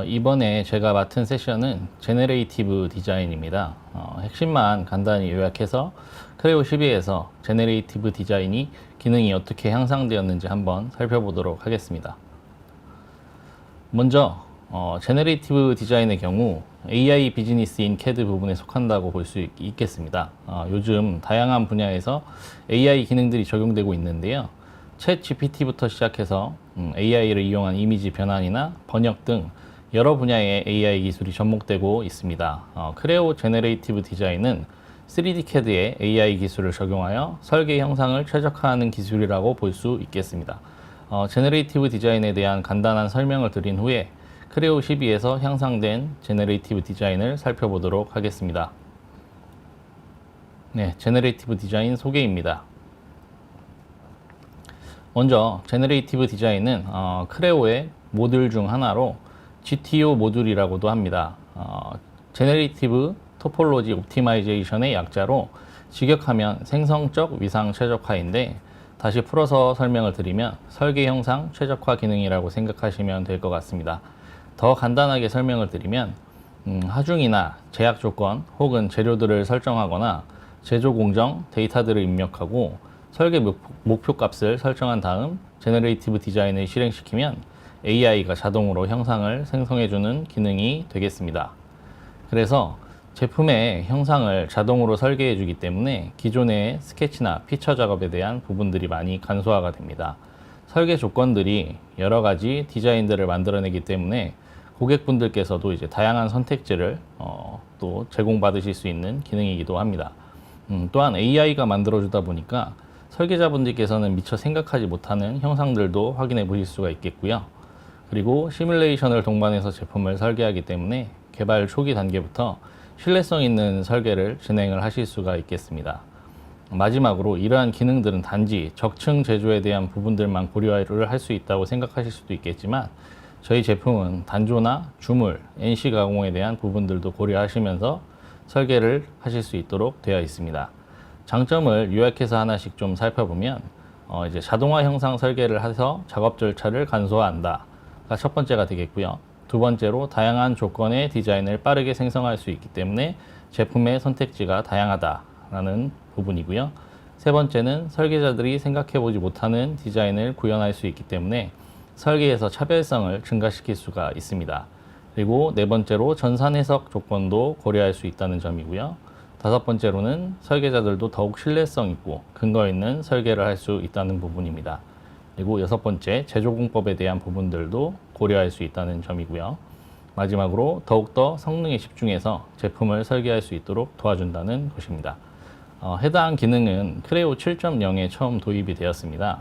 이번에 제가 맡은 세션은 제너레이티브 디자인입니다. 핵심만 간단히 요약해서 크레오 12에서 제너레이티브 디자인이 기능이 어떻게 향상되었는지 한번 살펴보도록 하겠습니다. 먼저 제너레이티브 디자인의 경우 AI 비즈니스인 CAD 부분에 속한다고 볼 수 있겠습니다. 요즘 다양한 분야에서 AI 기능들이 적용되고 있는데요. 챗 GPT부터 시작해서 AI를 이용한 이미지 변환이나 번역 등 여러 분야의 AI 기술이 접목되고 있습니다. 크레오 제너레이티브 디자인은 3D CAD에 AI 기술을 적용하여 설계 형상을 최적화하는 기술이라고 볼 수 있겠습니다. 제너레이티브 디자인에 대한 간단한 설명을 드린 후에 크레오 12에서 향상된 제너레이티브 디자인을 살펴보도록 하겠습니다. 네, 제너레이티브 디자인 소개입니다. 먼저 제너레이티브 디자인은 크레오의 모듈 중 하나로 GTO 모듈이라고도 합니다. 제너레이티브 토폴로지 옵티마이제이션의 약자로 직역하면 생성적 위상 최적화인데, 다시 풀어서 설명을 드리면 설계 형상 최적화 기능이라고 생각하시면 될 것 같습니다. 더 간단하게 설명을 드리면 하중이나 제약 조건 혹은 재료들을 설정하거나 제조 공정 데이터들을 입력하고 설계 목표 값을 설정한 다음 제너레이티브 디자인을 실행시키면 AI가 자동으로 형상을 생성해주는 기능이 되겠습니다. 그래서 제품의 형상을 자동으로 설계해 주기 때문에 기존의 스케치나 피처 작업에 대한 부분들이 많이 간소화가 됩니다. 설계 조건들이 여러 가지 디자인들을 만들어내기 때문에 고객분들께서도 이제 다양한 선택지를 또 제공받으실 수 있는 기능이기도 합니다. 또한 AI가 만들어주다 보니까 설계자분들께서는 미처 생각하지 못하는 형상들도 확인해 보실 수가 있겠고요. 그리고 시뮬레이션을 동반해서 제품을 설계하기 때문에 개발 초기 단계부터 신뢰성 있는 설계를 진행을 하실 수가 있겠습니다. 마지막으로 이러한 기능들은 단지 적층 제조에 대한 부분들만 고려를 할 수 있다고 생각하실 수도 있겠지만, 저희 제품은 단조나 주물, NC 가공에 대한 부분들도 고려하시면서 설계를 하실 수 있도록 되어 있습니다. 장점을 요약해서 하나씩 좀 살펴보면 이제 자동화 형상 설계를 해서 작업 절차를 간소화한다가 첫 번째가 되겠고요. 두 번째로 다양한 조건의 디자인을 빠르게 생성할 수 있기 때문에 제품의 선택지가 다양하다라는 부분이고요. 세 번째는 설계자들이 생각해보지 못하는 디자인을 구현할 수 있기 때문에 설계에서 차별성을 증가시킬 수가 있습니다. 그리고 네 번째로 전산 해석 조건도 고려할 수 있다는 점이고요. 다섯 번째로는 설계자들도 더욱 신뢰성 있고 근거 있는 설계를 할 수 있다는 부분입니다. 그리고 여섯 번째, 제조공법에 대한 부분들도 고려할 수 있다는 점이고요. 마지막으로 더욱더 성능에 집중해서 제품을 설계할 수 있도록 도와준다는 것입니다. 해당 기능은 크레오 7.0에 처음 도입이 되었습니다.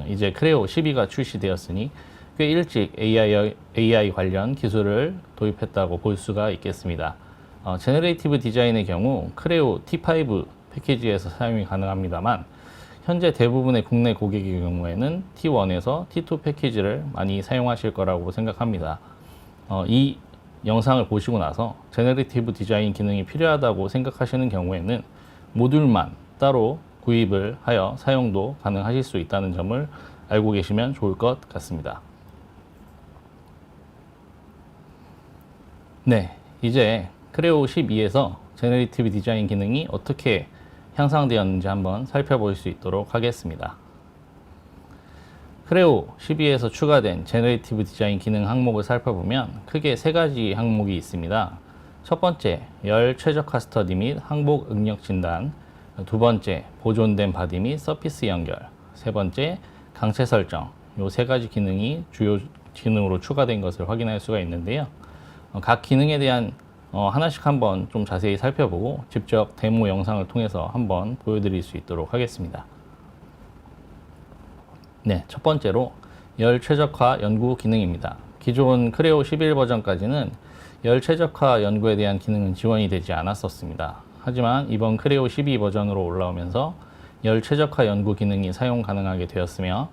이제 크레오 12가 출시되었으니 꽤 일찍 AI 관련 기술을 도입했다고 볼 수가 있겠습니다. 제너레이티브 디자인의 경우 크레오 T5 패키지에서 사용이 가능합니다만, 현재 대부분의 국내 고객의 경우에는 T1에서 T2 패키지를 많이 사용하실 거라고 생각합니다. 이 영상을 보시고 나서 제너레이티브 디자인 기능이 필요하다고 생각하시는 경우에는 모듈만 따로 구입을 하여 사용도 가능하실 수 있다는 점을 알고 계시면 좋을 것 같습니다. 네, 이제 크레오 12에서 제너레이티브 디자인 기능이 어떻게 향상되었는지 한번 살펴볼 수 있도록 하겠습니다. 크레오 12에서 추가된 제너레이티브 디자인 기능 항목을 살펴보면 크게 세 가지 항목이 있습니다. 첫 번째, 열 최적화 스터디 및 항복 응력 진단. 두 번째, 보존된 바디 및 서피스 연결. 세 번째, 강체 설정. 이 세 가지 기능이 주요 기능으로 추가된 것을 확인할 수가 있는데요. 각 기능에 대한 하나씩 한번 좀 자세히 살펴보고 직접 데모 영상을 통해서 한번 보여드릴 수 있도록 하겠습니다. 네, 첫 번째로 열 최적화 연구 기능입니다. 기존 크레오 11 버전까지는 열 최적화 연구에 대한 기능은 지원이 되지 않았었습니다. 하지만 이번 크레오 12 버전으로 올라오면서 열 최적화 연구 기능이 사용 가능하게 되었으며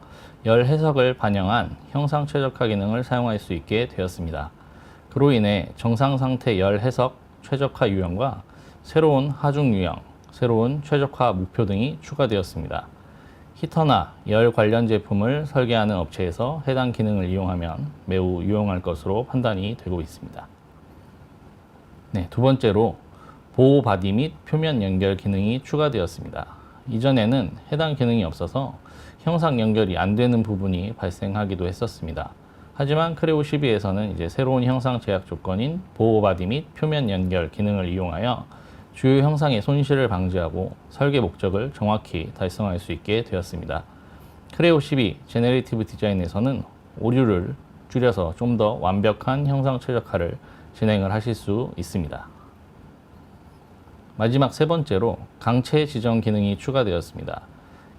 열 해석을 반영한 형상 최적화 기능을 사용할 수 있게 되었습니다. 그로 인해 정상 상태 열 해석 최적화 유형과 새로운 하중 유형, 새로운 최적화 목표 등이 추가되었습니다. 히터나 열 관련 제품을 설계하는 업체에서 해당 기능을 이용하면 매우 유용할 것으로 판단이 되고 있습니다. 네, 두 번째로 보호 바디 및 표면 연결 기능이 추가되었습니다. 이전에는 해당 기능이 없어서 형상 연결이 안 되는 부분이 발생하기도 했었습니다. 하지만 크레오 12에서는 이제 새로운 형상 제약 조건인 보호 바디 및 표면 연결 기능을 이용하여 주요 형상의 손실을 방지하고 설계 목적을 정확히 달성할 수 있게 되었습니다. 크레오 12 제네레이티브 디자인에서는 오류를 줄여서 좀 더 완벽한 형상 최적화를 진행을 하실 수 있습니다. 마지막 세 번째로 강체 지정 기능이 추가되었습니다.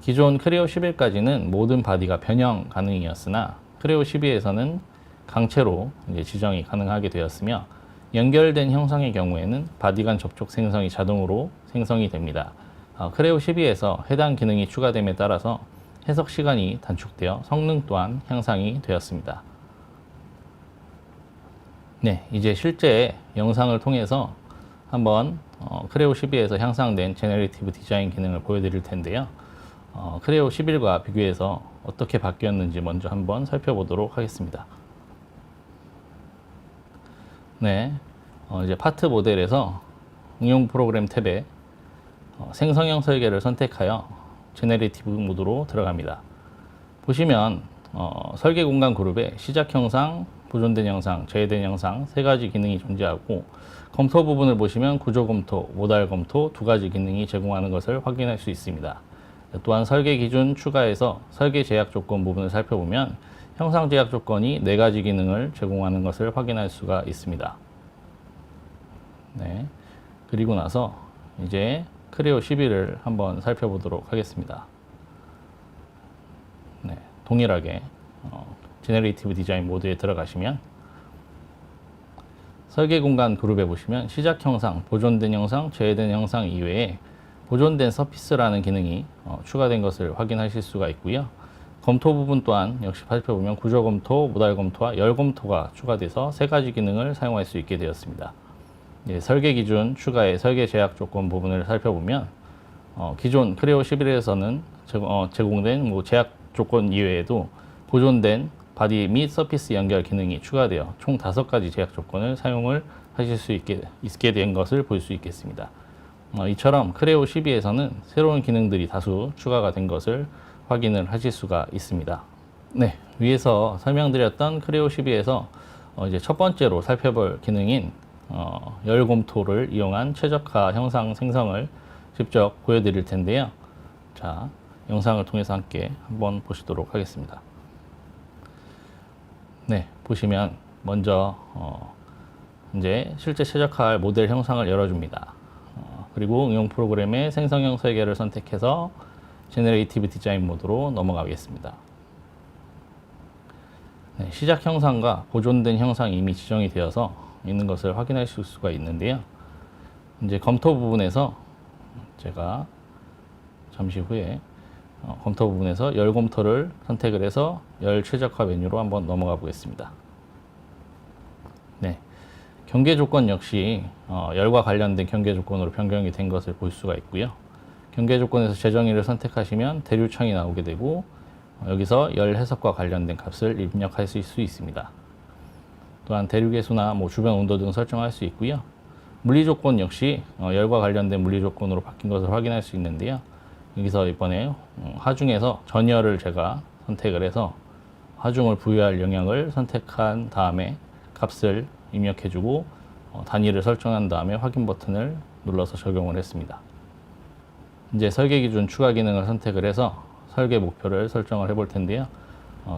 기존 크레오 11까지는 모든 바디가 변형 가능이었으나 크레오 12에서는 강체로 이제 지정이 가능하게 되었으며 연결된 형상의 경우에는 바디 간 접촉 생성이 자동으로 생성이 됩니다. 크레오 12에서 해당 기능이 추가됨에 따라서 해석 시간이 단축되어 성능 또한 향상이 되었습니다. 네, 이제 실제 영상을 통해서 한번 크레오 12에서 향상된 제너레이티브 디자인 기능을 보여드릴 텐데요. 크레오 11과 비교해서 어떻게 바뀌었는지 먼저 한번 살펴보도록 하겠습니다. 네, 이제 파트 모델에서 응용 프로그램 탭에 생성형 설계를 선택하여 제너레이티브 모드로 들어갑니다. 보시면 설계 공간 그룹에 시작 형상, 보존된 형상, 제외된 형상 세 가지 기능이 존재하고 검토 부분을 보시면 구조 검토, 모달 검토 두 가지 기능이 제공하는 것을 확인할 수 있습니다. 또한 설계 기준 추가해서 설계 제약 조건 부분을 살펴보면 형상 제약 조건이 네 가지 기능을 제공하는 것을 확인할 수가 있습니다. 네, 그리고 나서 이제 크레오 11을 한번 살펴보도록 하겠습니다. 네, 동일하게 제너레이티브 디자인 모드에 들어가시면 설계 공간 그룹에 보시면 시작 형상, 보존된 형상, 제외된 형상 이외에 보존된 서피스라는 기능이 추가된 것을 확인하실 수가 있고요. 검토 부분 또한 역시 살펴보면 구조 검토, 모달 검토와 열 검토가 추가돼서 세 가지 기능을 사용할 수 있게 되었습니다. 설계 기준 추가의 설계 제약 조건 부분을 살펴보면 기존 크레오 11에서는 제공된 제약 조건 이외에도 보존된 바디 및 서피스 연결 기능이 추가되어 총 5가지 제약 조건을 사용을 하실 수 있게 된 것을 볼 수 있겠습니다. 이처럼 크레오 12에서는 새로운 기능들이 다수 추가가 된 것을 확인을 하실 수가 있습니다. 네, 위에서 설명드렸던 크레오 12에서 이제 첫 번째로 살펴볼 기능인 열 검토를 이용한 최적화 형상 생성을 직접 보여드릴 텐데요. 자, 영상을 통해서 함께 한번 보시도록 하겠습니다. 네, 보시면 먼저 이제 실제 최적화할 모델 형상을 열어줍니다. 그리고 응용 프로그램의 생성형 설계를 선택해서 제너레이티브 디자인 모드로 넘어가겠습니다. 네, 시작 형상과 보존된 형상이 이미 지정이 되어서 있는 것을 확인하실 수가 있는데요. 이제 검토 부분에서 제가 잠시 후에 검토 부분에서 열 검토를 선택을 해서 열 최적화 메뉴로 한번 넘어가 보겠습니다. 네, 경계 조건 역시 열과 관련된 경계 조건으로 변경이 된 것을 볼 수가 있고요. 경계 조건에서 재정의를 선택하시면 대류창이 나오게 되고 여기서 열 해석과 관련된 값을 입력하실 수 있습니다. 또한 대류 계수나 주변 온도 등 설정할 수 있고요. 물리 조건 역시 열과 관련된 물리 조건으로 바뀐 것을 확인할 수 있는데요. 여기서 이번에 하중에서 전열을 제가 선택을 해서 하중을 부여할 영역을 선택한 다음에 값을 입력해주고 단위를 설정한 다음에 확인 버튼을 눌러서 적용을 했습니다. 이제 설계 기준 추가 기능을 선택을 해서 설계 목표를 설정을 해볼 텐데요.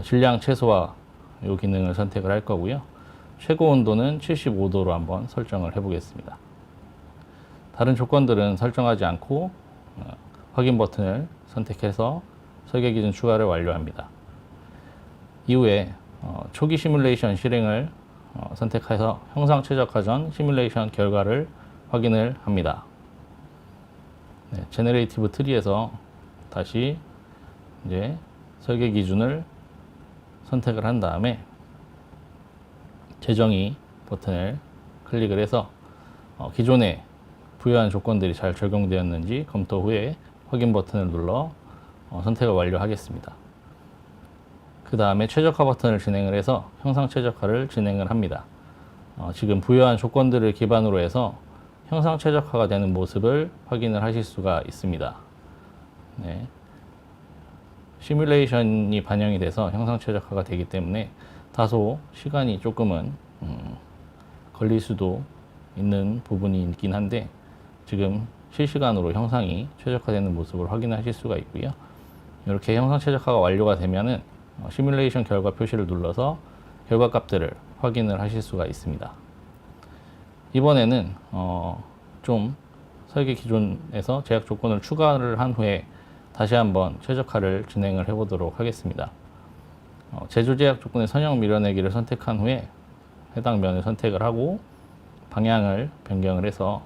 질량 최소화 이 기능을 선택을 할 거고요. 최고 온도는 75도로 한번 설정을 해보겠습니다. 다른 조건들은 설정하지 않고 확인 버튼을 선택해서 설계 기준 추가를 완료합니다. 이후에 초기 시뮬레이션 실행을 선택해서 형상 최적화 전 시뮬레이션 결과를 확인을 합니다. 네, 제너레이티브 트리에서 다시 이제 설계 기준을 선택을 한 다음에 재정의 버튼을 클릭을 해서 기존에 부여한 조건들이 잘 적용되었는지 검토 후에 확인 버튼을 눌러 선택을 완료하겠습니다. 그 다음에 최적화 버튼을 진행을 해서 형상 최적화를 진행을 합니다. 지금 부여한 조건들을 기반으로 해서 형상 최적화가 되는 모습을 확인을 하실 수가 있습니다. 네. 시뮬레이션이 반영이 돼서 형상 최적화가 되기 때문에 다소 시간이 조금은 걸릴 수도 있는 부분이 있긴 한데 지금 실시간으로 형상이 최적화되는 모습을 확인하실 수가 있고요. 이렇게 형상 최적화가 완료가 되면은 시뮬레이션 결과 표시를 눌러서 결과 값들을 확인을 하실 수가 있습니다. 이번에는 좀 설계 기준에서 제약 조건을 추가를 한 후에 다시 한번 최적화를 진행을 해 보도록 하겠습니다. 제조 제약 조건의 선형 밀어내기를 선택한 후에 해당 면을 선택을 하고 방향을 변경을 해서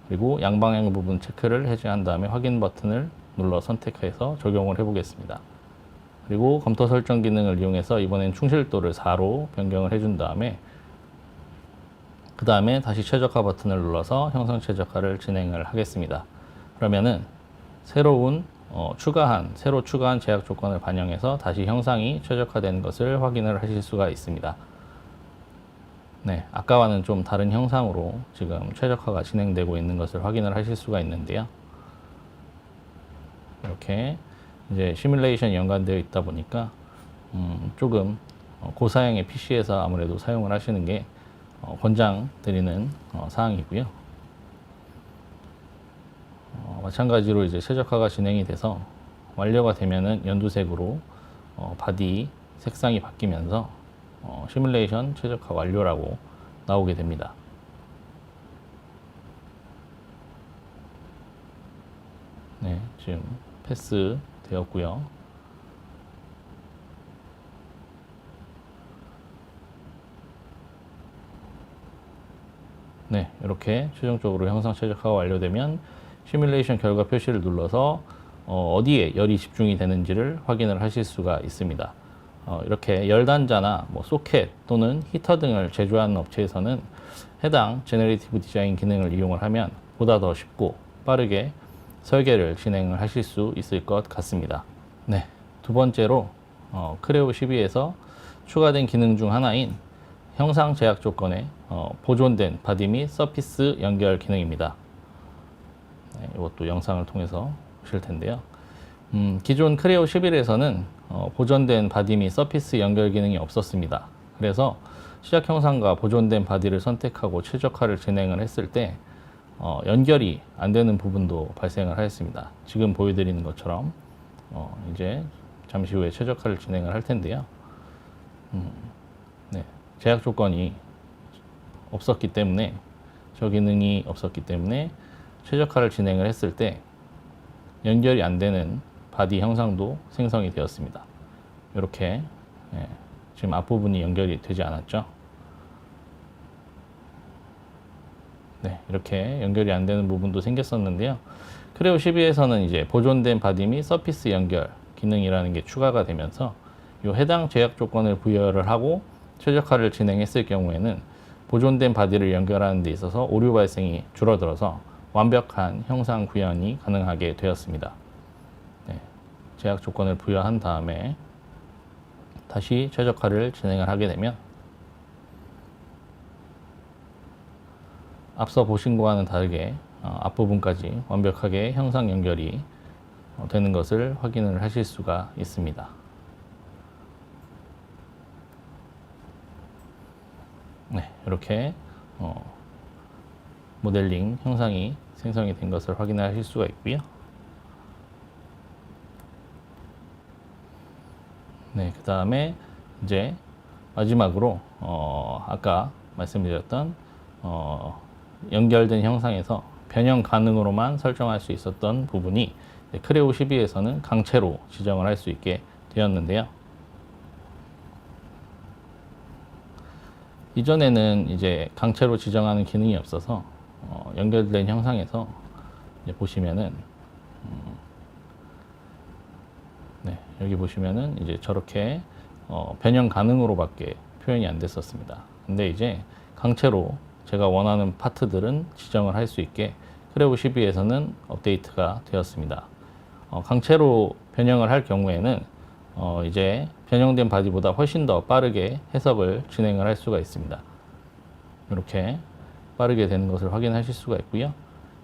그리고 양방향 부분 체크를 해제한 다음에 확인 버튼을 눌러 선택해서 적용을 해 보겠습니다. 그리고 검토 설정 기능을 이용해서 이번엔 충실도를 4로 변경을 해준 다음에 그 다음에 다시 최적화 버튼을 눌러서 형상 최적화를 진행을 하겠습니다. 그러면은 새로 추가한 제약 조건을 반영해서 다시 형상이 최적화되는 것을 확인을 하실 수가 있습니다. 네, 아까와는 좀 다른 형상으로 지금 최적화가 진행되고 있는 것을 확인을 하실 수가 있는데요. 이렇게 이제 시뮬레이션이 연관되어 있다 보니까 조금 고사양의 PC에서 아무래도 사용을 하시는 게 권장드리는 사항이고요. 마찬가지로 이제 최적화가 진행이 돼서 완료가 되면은 연두색으로 바디 색상이 바뀌면서 시뮬레이션 최적화 완료라고 나오게 됩니다. 네, 지금 패스 되었고요. 네, 이렇게 최종적으로 형상 최적화가 완료되면 시뮬레이션 결과 표시를 눌러서 어디에 열이 집중이 되는지를 확인을 하실 수가 있습니다. 이렇게 열단자나 소켓 또는 히터 등을 제조하는 업체에서는 해당 제너레이티브 디자인 기능을 이용을 하면 보다 더 쉽고 빠르게 설계를 진행을 하실 수 있을 것 같습니다. 네, 두 번째로 크레오 12에서 추가된 기능 중 하나인 형상 제약 조건에 보존된 바디 및 서피스 연결 기능입니다. 네, 이것도 영상을 통해서 보실 텐데요. 기존 크레오 11에서는 보존된 바디 및 서피스 연결 기능이 없었습니다. 그래서 시작 형상과 보존된 바디를 선택하고 최적화를 진행을 했을 때 연결이 안 되는 부분도 발생을 하였습니다. 지금 보여드리는 것처럼 이제 잠시 후에 최적화를 진행을 할 텐데요. 네, 제약 조건이 없었기 때문에 저 기능이 없었기 때문에 최적화를 진행을 했을 때 연결이 안 되는 바디 형상도 생성이 되었습니다. 이렇게 지금 앞부분이 연결이 되지 않았죠. 네, 이렇게 연결이 안 되는 부분도 생겼었는데요. 크레오 12에서는 이제 보존된 바디 및 서피스 연결 기능이라는 게 추가가 되면서 이 해당 제약 조건을 부여를 하고 최적화를 진행했을 경우에는 보존된 바디를 연결하는 데 있어서 오류 발생이 줄어들어서 완벽한 형상 구현이 가능하게 되었습니다. 네, 제약 조건을 부여한 다음에 다시 최적화를 진행을 하게 되면 앞서 보신 것과는 다르게 앞부분까지 완벽하게 형상 연결이 되는 것을 확인을 하실 수가 있습니다. 네, 이렇게 모델링 형상이 생성이 된 것을 확인하실 수가 있고요. 네, 그 다음에 이제 마지막으로 아까 말씀드렸던 연결된 형상에서 변형 가능으로만 설정할 수 있었던 부분이 크레오 12에서는 강체로 지정을 할 수 있게 되었는데요. 이전에는 이제 강체로 지정하는 기능이 없어서 연결된 형상에서 이제 보시면은 네, 여기 보시면은 이제 저렇게 변형 가능으로밖에 표현이 안 됐었습니다. 근데 이제 강체로 제가 원하는 파트들은 지정을 할 수 있게 크레오 12에서는 업데이트가 되었습니다. 강체로 변형을 할 경우에는 이제 변형된 바디보다 훨씬 더 빠르게 해석을 진행을 할 수가 있습니다. 이렇게 빠르게 되는 것을 확인하실 수가 있고요.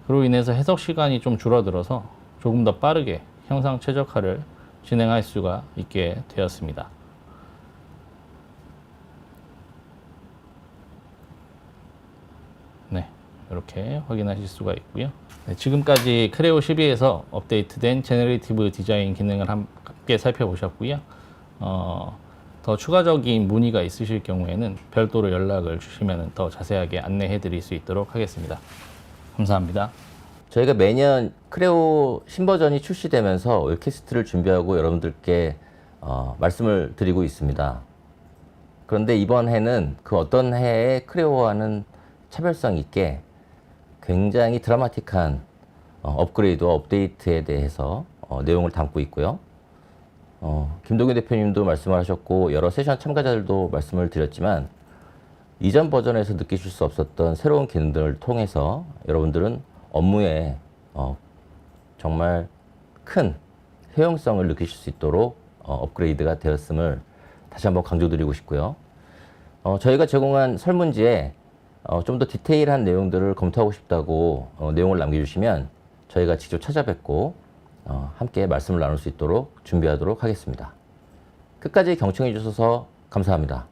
그로 인해서 해석 시간이 좀 줄어들어서 조금 더 빠르게 형상 최적화를 진행할 수가 있게 되었습니다. 네, 이렇게 확인하실 수가 있고요. 네, 지금까지 크레오 12에서 업데이트된 제너레이티브 디자인 기능을 함께 살펴보셨고요. 더 추가적인 문의가 있으실 경우에는 별도로 연락을 주시면 더 자세하게 안내해 드릴 수 있도록 하겠습니다. 감사합니다. 저희가 매년 크레오 신버전이 출시되면서 웹캐스트를 준비하고 여러분들께 말씀을 드리고 있습니다. 그런데 이번 해는 그 어떤 해에 크레오와는 차별성 있게 굉장히 드라마틱한 업그레이드와 업데이트에 대해서 내용을 담고 있고요. 김동규 대표님도 말씀을 하셨고 여러 세션 참가자들도 말씀을 드렸지만 이전 버전에서 느끼실 수 없었던 새로운 기능들을 통해서 여러분들은 업무에 정말 큰 효용성을 느끼실 수 있도록 업그레이드가 되었음을 다시 한번 강조드리고 싶고요. 저희가 제공한 설문지에 좀 더 디테일한 내용들을 검토하고 싶다고 내용을 남겨주시면 저희가 직접 찾아뵙고 함께 말씀을 나눌 수 있도록 준비하도록 하겠습니다. 끝까지 경청해 주셔서 감사합니다.